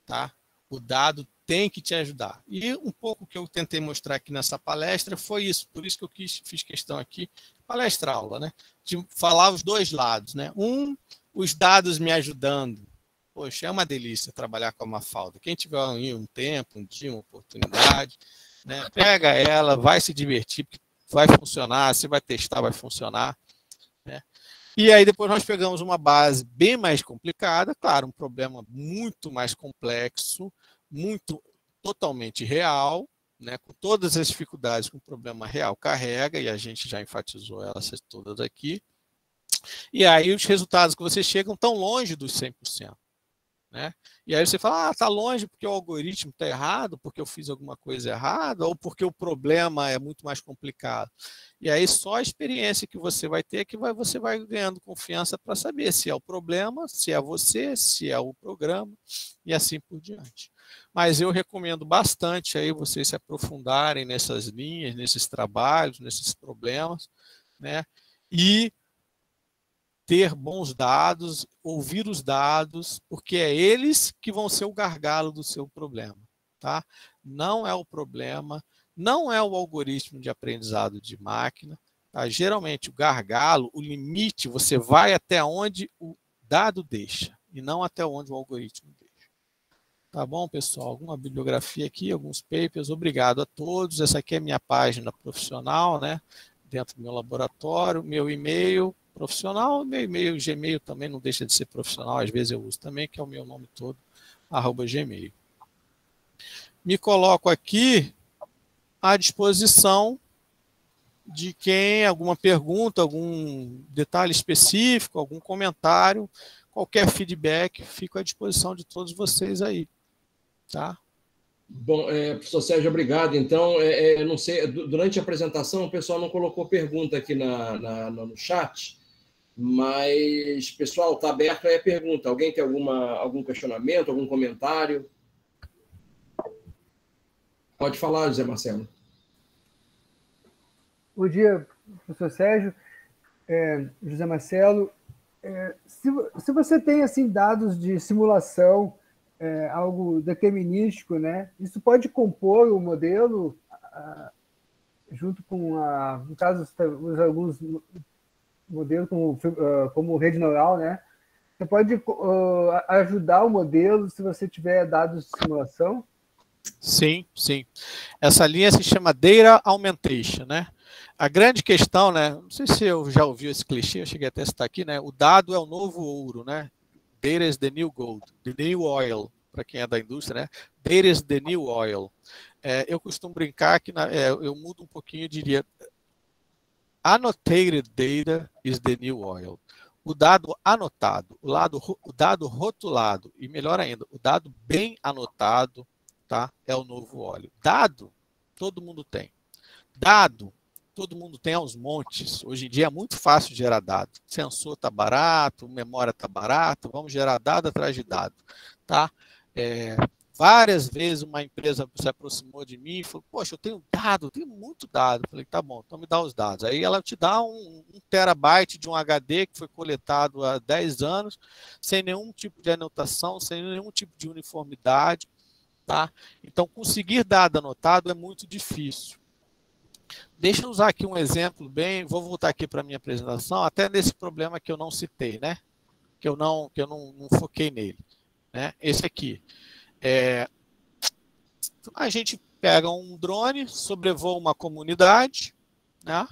[SPEAKER 2] tá? O dado tem que te ajudar. E um pouco que eu tentei mostrar aqui nessa palestra foi isso, por isso que eu fiz questão aqui, palestra-aula, né? De falar os dois lados, né? Os dados me ajudando. Poxa, é uma delícia trabalhar com a Mafalda. Quem tiver um tempo, um dia, uma oportunidade, né? Pega ela, vai se divertir, vai funcionar, você vai testar, vai funcionar, né? E aí depois nós pegamos uma base bem mais complicada, claro, um problema muito mais complexo, totalmente real, né, com todas as dificuldades que um problema real carrega, e a gente já enfatizou elas todas aqui. E aí os resultados que vocês chegam tão longe dos 100%. Né? E aí você fala, está longe porque o algoritmo está errado, porque eu fiz alguma coisa errada, ou porque o problema é muito mais complicado. E aí só a experiência que você vai ter que você vai ganhando confiança para saber se é o problema, se é você, se é o programa, e assim por diante. Mas eu recomendo bastante aí vocês se aprofundarem nessas linhas, nesses trabalhos, nesses problemas, né? E ter bons dados, ouvir os dados, porque é eles que vão ser o gargalo do seu problema. Tá? Não é o problema, não é o algoritmo de aprendizado de máquina. Tá? Geralmente, o gargalo, o limite, você vai até onde o dado deixa, e não até onde o algoritmo deixa. Tá bom, pessoal? Alguma bibliografia aqui, alguns papers. Obrigado a todos. Essa aqui é a minha página profissional, né? Dentro do meu laboratório, meu e-mail profissional, meu e-mail Gmail também não deixa de ser profissional, às vezes eu uso também, que é o meu nome todo, @gmail. Me coloco aqui à disposição de quem, alguma pergunta, algum detalhe específico, algum comentário, qualquer feedback, fico à disposição de todos vocês aí, tá?
[SPEAKER 1] Bom, professor Sérgio, obrigado. Então, não sei, durante a apresentação o pessoal não colocou pergunta aqui no chat, mas, pessoal, está aberto aí a pergunta. Alguém tem algum questionamento, algum comentário? Pode falar, José Marcelo.
[SPEAKER 3] Bom dia, professor Sérgio. José Marcelo. Se você tem assim, dados de simulação, algo determinístico, né? Isso pode compor o modelo junto com, no caso, alguns modelos como rede neural, né? Você pode ajudar o modelo se você tiver dados de simulação?
[SPEAKER 2] Sim, sim. Essa linha se chama Data Augmentation, né? A grande questão, né? Não sei se eu já ouvi esse clichê, eu cheguei até a citar aqui, né? O dado é o novo ouro, né? Data is the new gold, the new oil, para quem é da indústria, né? Data is the new oil. Eu costumo brincar que eu mudo um pouquinho, eu diria annotated data is the new oil. O dado anotado, o dado rotulado, e melhor ainda, o dado bem anotado, tá? É o novo óleo. Dado, todo mundo tem. Dado todo mundo tem aos montes. Hoje em dia é muito fácil gerar dado. Sensor está barato, memória está barato, vamos gerar dado atrás de dado. Tá? Várias vezes uma empresa se aproximou de mim e falou, poxa, eu tenho dado, eu tenho muito dado. Eu falei, tá bom, então me dá os dados. Aí ela te dá um terabyte de um HD que foi coletado há 10 anos, sem nenhum tipo de anotação, sem nenhum tipo de uniformidade. Tá? Então, conseguir dado anotado é muito difícil. Deixa eu usar aqui um exemplo vou voltar aqui para a minha apresentação, até nesse problema que eu não citei, né? Que eu não foquei nele. Né? Esse aqui. A gente pega um drone, sobrevoa uma comunidade, né?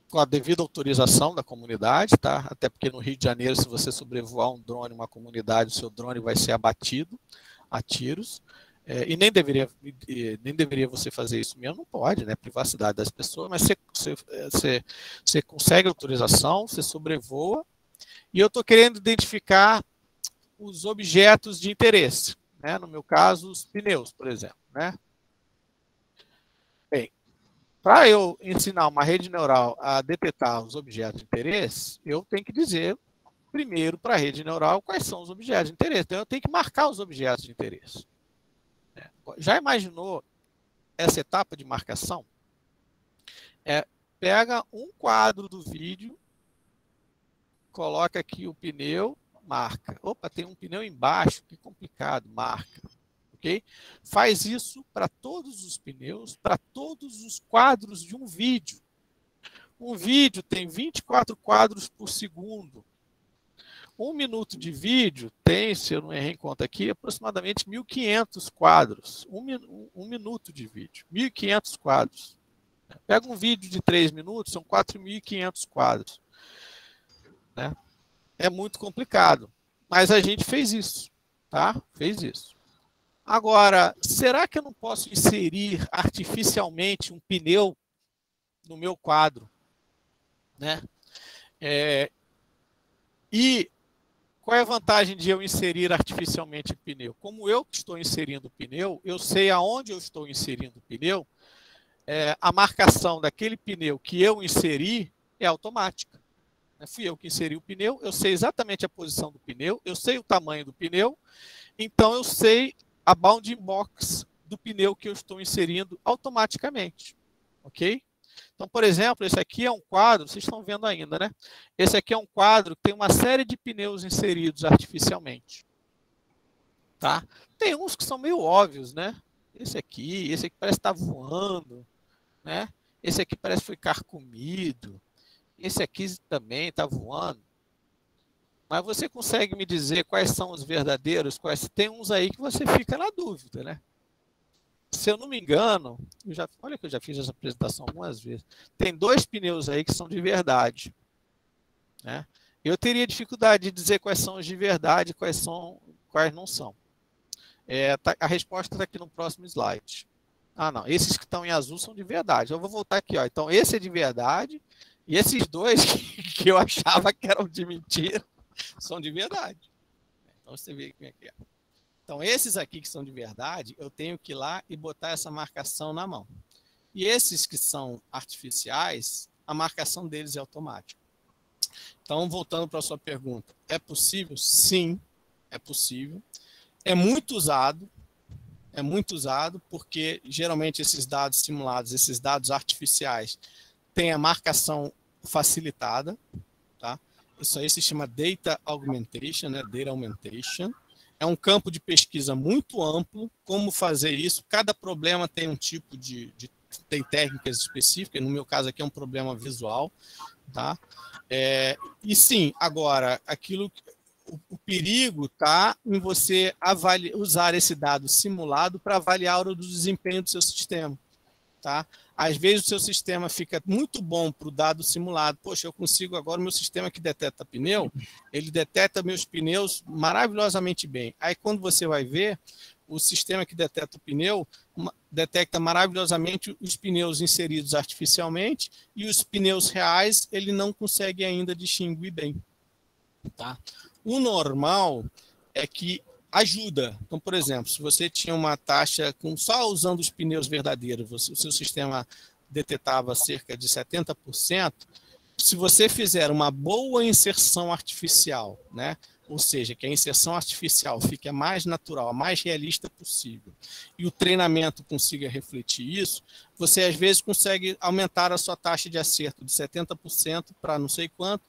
[SPEAKER 2] Com a devida autorização da comunidade, tá? Até porque no Rio de Janeiro, se você sobrevoar um drone, uma comunidade, o seu drone vai ser abatido a tiros. E nem deveria você fazer isso mesmo, não pode, né? Privacidade das pessoas, mas você consegue autorização, você sobrevoa, e eu estou querendo identificar os objetos de interesse, né? No meu caso, os pneus, por exemplo, né? Bem, para eu ensinar uma rede neural a detectar os objetos de interesse, eu tenho que dizer primeiro para a rede neural quais são os objetos de interesse. Então, eu tenho que marcar os objetos de interesse. Já imaginou essa etapa de marcação? Pega um quadro do vídeo, coloca aqui o pneu, marca. Opa, tem um pneu embaixo, que complicado, marca. Okay? Faz isso para todos os pneus, para todos os quadros de um vídeo. Um vídeo tem 24 quadros por segundo. 1 minuto de vídeo tem, se eu não errei em conta aqui, aproximadamente 1.500 quadros. Um minuto de vídeo, 1.500 quadros. Pega um vídeo de 3 minutos, são 4.500 quadros. Né? É muito complicado, mas a gente fez isso, tá? Fez isso. Agora, será que eu não posso inserir artificialmente um pneu no meu quadro? Né? E qual é a vantagem de eu inserir artificialmente o pneu? Como eu estou inserindo o pneu, eu sei aonde eu estou inserindo o pneu, a marcação daquele pneu que eu inseri é automática. Fui eu que inseri o pneu, eu sei exatamente a posição do pneu, eu sei o tamanho do pneu, então eu sei a bounding box do pneu que eu estou inserindo automaticamente. Ok? Então, por exemplo, esse aqui é um quadro, vocês estão vendo ainda, né? Esse aqui é um quadro que tem uma série de pneus inseridos artificialmente. Tá? Tem uns que são meio óbvios, né? Esse aqui parece estar voando, né? Esse aqui parece que foi carcomido. Esse aqui também está voando. Mas você consegue me dizer quais são os verdadeiros? Tem uns aí que você fica na dúvida, né? Se eu não me engano, olha que eu já fiz essa apresentação algumas vezes. Tem 2 pneus aí que são de verdade. Né? Eu teria dificuldade de dizer quais são os de verdade e quais não são. A resposta está aqui no próximo slide. Ah, não. Esses que estão em azul são de verdade. Eu vou voltar aqui. Ó. Então, esse é de verdade. E esses 2 que eu achava que eram de mentira são de verdade. Então, você vê como é que é. Então, esses aqui que são de verdade, eu tenho que ir lá e botar essa marcação na mão. E esses que são artificiais, a marcação deles é automática. Então, voltando para a sua pergunta, é possível? Sim, é possível. É muito usado porque, geralmente, esses dados simulados, esses dados artificiais, têm a marcação facilitada. Tá? Isso aí se chama Data Augmentation, né? Data Augmentation. É um campo de pesquisa muito amplo. Como fazer isso? Cada problema tem um tipo tem técnicas específicas. No meu caso aqui é um problema visual. Tá? E sim, agora, o perigo está em você usar esse dado simulado para avaliar o desempenho do seu sistema. Tá? Às vezes o seu sistema fica muito bom para o dado simulado. Poxa, eu consigo agora, o meu sistema que detecta pneu, ele detecta meus pneus maravilhosamente bem. Aí quando você vai ver, o sistema que detecta o pneu detecta maravilhosamente os pneus inseridos artificialmente e os pneus reais ele não consegue ainda distinguir bem. Tá? O normal é que ajuda. Então, por exemplo, se você tinha uma taxa só usando os pneus verdadeiros, o seu sistema detetava cerca de 70%, se você fizer uma boa inserção artificial, né? Ou seja, que a inserção artificial fique a mais natural, a mais realista possível, e o treinamento consiga refletir isso, você às vezes consegue aumentar a sua taxa de acerto de 70% para não sei quanto,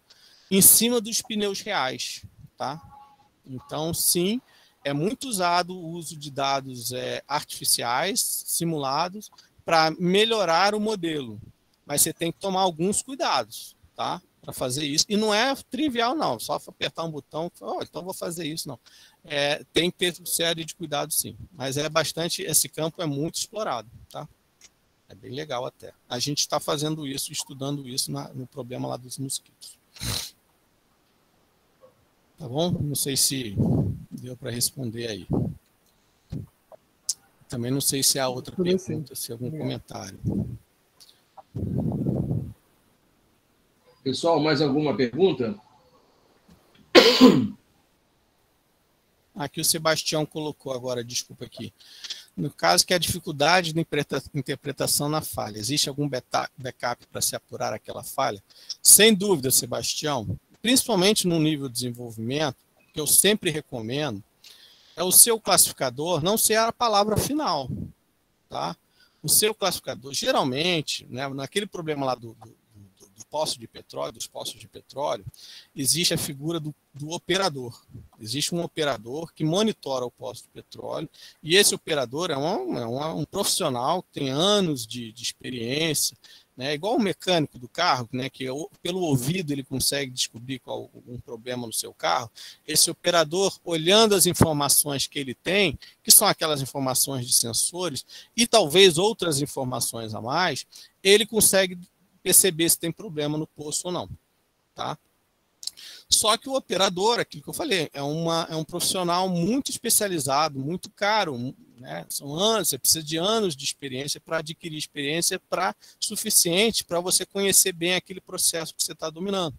[SPEAKER 2] em cima dos pneus reais, tá? Então, sim, é muito usado o uso de dados artificiais, simulados, para melhorar o modelo, mas você tem que tomar alguns cuidados, tá? Para fazer isso. E não é trivial, não. Só apertar um botão, então vou fazer isso, não. Tem que ter série de cuidados, sim. Mas esse campo é muito explorado, tá? É bem legal até. A gente está fazendo isso, estudando isso no problema lá dos mosquitos. Tá bom? Não sei se deu para responder aí. Também não sei se há outra pergunta, se há algum comentário.
[SPEAKER 1] Pessoal, mais alguma pergunta?
[SPEAKER 2] Aqui o Sebastião colocou agora, desculpa aqui. No caso que a dificuldade de interpretação na falha, existe algum backup para se apurar aquela falha? Sem dúvida, Sebastião, principalmente no nível de desenvolvimento, que eu sempre recomendo, é o seu classificador não ser a palavra final, tá? O seu classificador, geralmente, né, naquele problema lá do poço de petróleo, dos poços de petróleo, existe a figura do operador. Existe um operador que monitora o poço de petróleo, e esse operador é um profissional que tem anos de experiência, né, igual o mecânico do carro, né, que pelo ouvido ele consegue descobrir qual um problema no seu carro. Esse operador, olhando as informações que ele tem, que são aquelas informações de sensores, e talvez outras informações a mais, ele consegue perceber se tem problema no poço ou não, tá? Só que o operador, aquilo que eu falei, é um profissional muito especializado, muito caro, né? São anos, você precisa de anos de experiência para adquirir experiência suficiente para você conhecer bem aquele processo que você está dominando.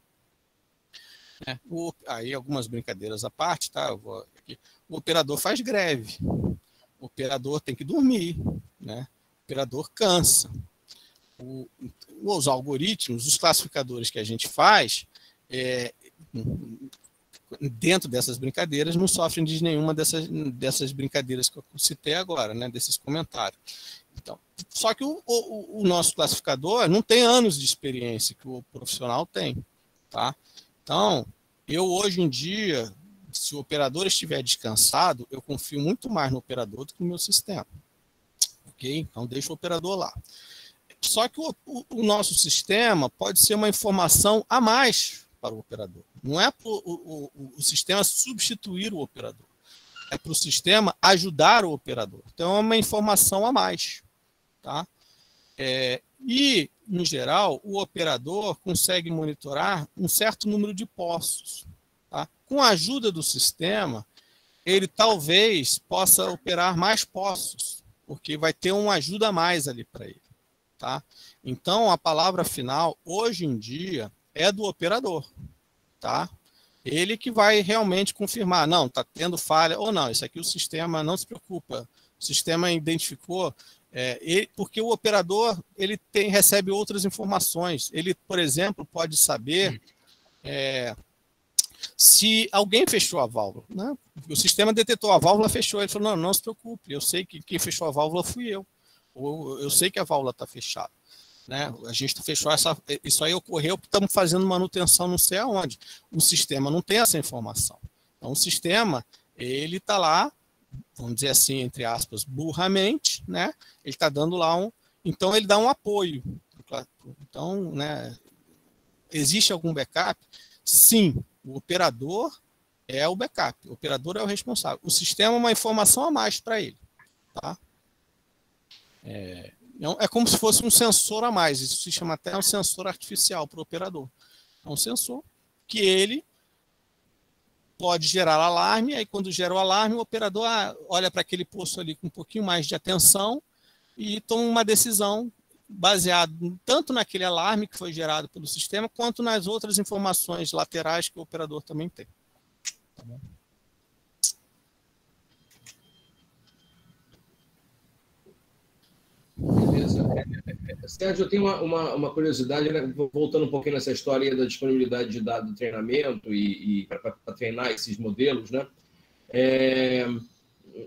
[SPEAKER 2] Aí algumas brincadeiras à parte, tá? O operador faz greve, o operador tem que dormir, né? O operador cansa. Os algoritmos, os classificadores que a gente faz, dentro dessas brincadeiras, não sofrem de nenhuma dessas brincadeiras que eu citei agora, né, desses comentários. Então, só que o nosso classificador não tem anos de experiência que o profissional tem, tá? Então, eu hoje em dia, se o operador estiver descansado, eu confio muito mais no operador do que no meu sistema. Ok? Então, deixa o operador lá. Só que o nosso sistema pode ser uma informação a mais para o operador. Não é para o sistema substituir o operador. É para o sistema ajudar o operador. Então, é uma informação a mais. Tá? E, no geral, o operador consegue monitorar um certo número de poços. Tá? Com a ajuda do sistema, ele talvez possa operar mais poços, porque vai ter uma ajuda a mais ali para ele. Tá? Então, a palavra final, hoje em dia, é do operador. Tá? Ele que vai realmente confirmar, não, está tendo falha, ou não, isso aqui o sistema não se preocupa, o sistema identificou, porque o operador ele recebe outras informações. Ele, por exemplo, pode saber se alguém fechou a válvula. Né? O sistema detetou a válvula, fechou, ele falou, não se preocupe, eu sei que quem fechou a válvula fui eu. Ou eu sei que a válvula está fechada. Né? A gente fechou isso aí ocorreu porque estamos fazendo manutenção não sei aonde. O sistema não tem essa informação. Então, o sistema, ele está lá, vamos dizer assim, entre aspas, burramente, né? Ele está dando lá então, ele dá um apoio. Então, né, existe algum backup? Sim, o operador é o backup, o operador é o responsável. O sistema é uma informação a mais para ele. Tá? É como se fosse um sensor a mais. Isso se chama até um sensor artificial para o operador. É um sensor que ele pode gerar alarme, aí quando gera o alarme, o operador olha para aquele poço ali com um pouquinho mais de atenção e toma uma decisão baseada tanto naquele alarme que foi gerado pelo sistema, quanto nas outras informações laterais que o operador também tem. Tá bom?
[SPEAKER 1] Beleza. Sérgio, eu tenho uma curiosidade, né? Voltando um pouquinho nessa história da disponibilidade de dados de treinamento e para treinar esses modelos, né?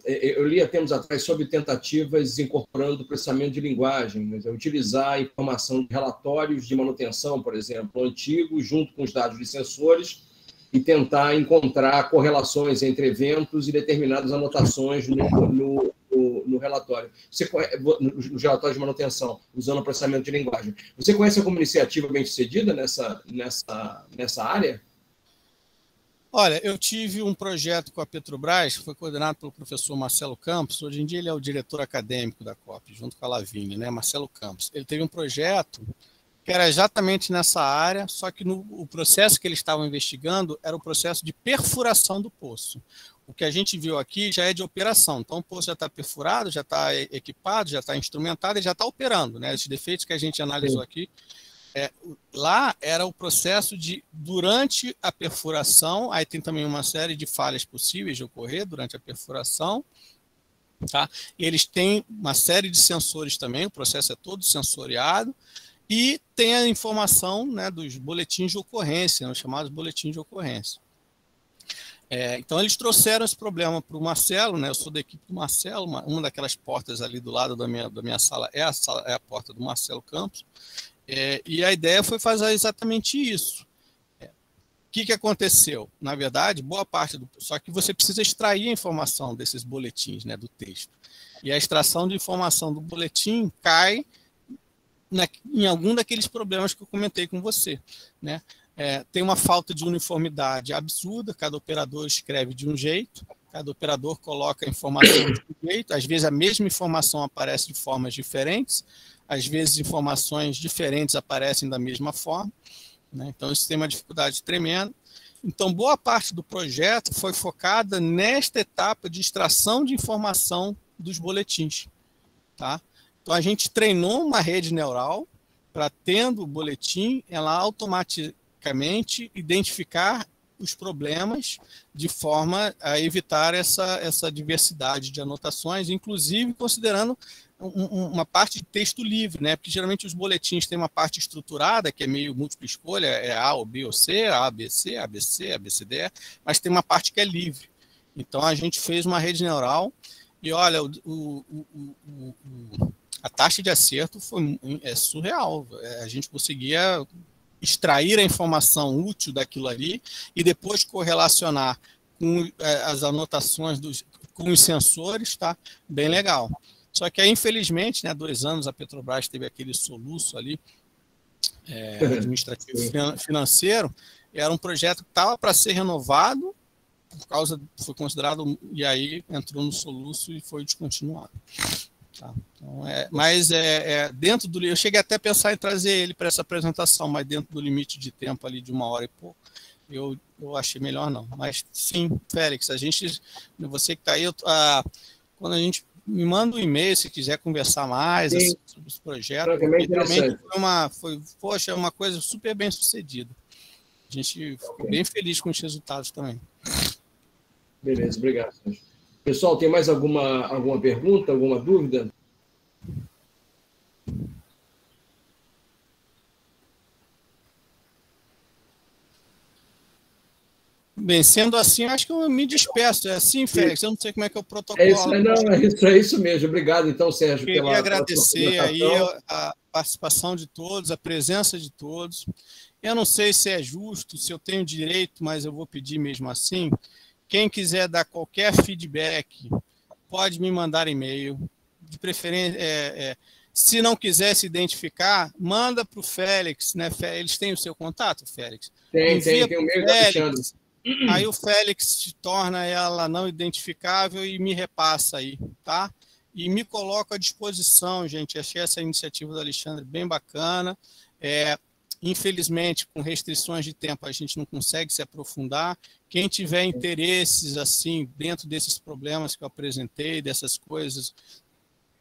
[SPEAKER 1] Eu li há tempos atrás sobre tentativas incorporando processamento de linguagem, né? Utilizar a informação de relatórios de manutenção, por exemplo, antigos, junto com os dados de sensores, e tentar encontrar correlações entre eventos e determinadas anotações no relatório. Nos relatórios de manutenção, usando o processamento de linguagem. Você conhece alguma iniciativa bem-sucedida nessa área?
[SPEAKER 2] Olha, eu tive um projeto com a Petrobras, que foi coordenado pelo professor Marcelo Campos. Hoje em dia ele é o diretor acadêmico da COP, junto com a Lavínia, né? Marcelo Campos. Ele teve um projeto que era exatamente nessa área, só que o processo que eles estavam investigando era o processo de perfuração do poço. O que a gente viu aqui já é de operação. Então, o poço já está perfurado, já está equipado, já está instrumentado e já está operando, né? Esses defeitos que a gente analisou aqui. Lá era o processo de, durante a perfuração, aí tem também uma série de falhas possíveis de ocorrer durante a perfuração, tá? Eles têm uma série de sensores também, o processo é todo sensoriado, e tem a informação, né, dos boletins de ocorrência, os chamados boletins de ocorrência. Então, eles trouxeram esse problema para o Marcelo, né? Eu sou da equipe do Marcelo, uma daquelas portas ali do lado da minha sala é a porta do Marcelo Campos, e a ideia foi fazer exatamente isso. O que aconteceu? Na verdade, boa parte só que você precisa extrair a informação desses boletins, né, do texto. E a extração de informação do boletim cai em algum daqueles problemas que eu comentei com você, né? Tem uma falta de uniformidade absurda, cada operador escreve de um jeito, cada operador coloca a informação de um jeito, às vezes a mesma informação aparece de formas diferentes, às vezes informações diferentes aparecem da mesma forma, né? Então isso tem uma dificuldade tremenda. Então boa parte do projeto foi focada nesta etapa de extração de informação dos boletins, tá? Então a gente treinou uma rede neural para, tendo o boletim, ela automaticamente identificar os problemas de forma a evitar essa diversidade de anotações, inclusive considerando uma parte de texto livre, né? Porque geralmente os boletins têm uma parte estruturada, que é meio múltipla escolha, é A ou B ou C, A, B, C, A, B, C, A, B, C, D, E, mas tem uma parte que é livre. Então a gente fez uma rede neural e, olha, a taxa de acerto é surreal. A gente conseguia extrair a informação útil daquilo ali e depois correlacionar com as anotações com os sensores, tá? Bem legal. Só que aí, infelizmente, né, 2 anos a Petrobras teve aquele soluço ali, administrativo financeiro, era um projeto que estava para ser renovado, foi considerado, e aí entrou no soluço e foi descontinuado. Tá? Então, mas dentro do... Eu cheguei até a pensar em trazer ele para essa apresentação, mas dentro do limite de tempo ali de 1 hora e pouco, eu achei melhor não. Mas sim, Félix, você que está aí, quando a gente me manda um e-mail se quiser conversar mais assim, sobre os projetos, porque realmente foi uma coisa super bem sucedida. A gente ficou bem feliz com os resultados também.
[SPEAKER 1] Beleza, obrigado, Sérgio. Pessoal, tem mais alguma pergunta, alguma dúvida?
[SPEAKER 2] Bem, sendo assim, acho que eu me despeço. É assim, Félix? Eu não sei como é que é o protocolo.
[SPEAKER 1] É isso mesmo. Obrigado, então, Sérgio,
[SPEAKER 2] Queria agradecer aí a participação de todos, a presença de todos. Eu não sei se é justo, se eu tenho direito, mas eu vou pedir mesmo assim. Quem quiser dar qualquer feedback, pode me mandar e-mail. De preferência, se não quiser se identificar, manda para o Félix, né? Eles têm o seu contato, Félix?
[SPEAKER 1] Tem o meu da Alexandre.
[SPEAKER 2] Aí o Félix torna ela não identificável e me repassa aí, tá? E me coloco à disposição, gente. Achei essa iniciativa do Alexandre bem bacana. Infelizmente, com restrições de tempo, a gente não consegue se aprofundar. Quem tiver interesses assim dentro desses problemas que eu apresentei, dessas coisas,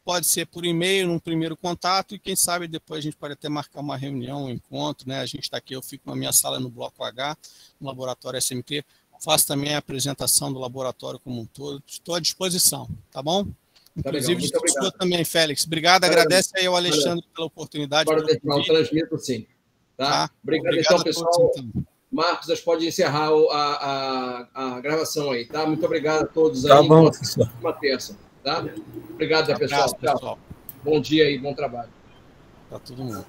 [SPEAKER 2] pode ser por e-mail, num primeiro contato, e quem sabe depois a gente pode até marcar uma reunião, um encontro, né? A gente está aqui, eu fico na minha sala no Bloco H, no Laboratório SMT, faço também a apresentação do laboratório como um todo, estou à disposição, tá bom? Inclusive de sua também, Félix. Obrigado, agradece aí ao Alexandre pela oportunidade.
[SPEAKER 1] Agora, pessoal, transmito sim. Tá? Obrigado, então, pessoal. Todos, então. Marcos, a gente pode encerrar a gravação aí, tá? Muito obrigado a todos aí.
[SPEAKER 4] Tá bom,
[SPEAKER 1] pessoal. Uma terça, tá? Obrigado, pessoal. Tchau. Bom dia e bom trabalho.
[SPEAKER 2] Tá todo mundo.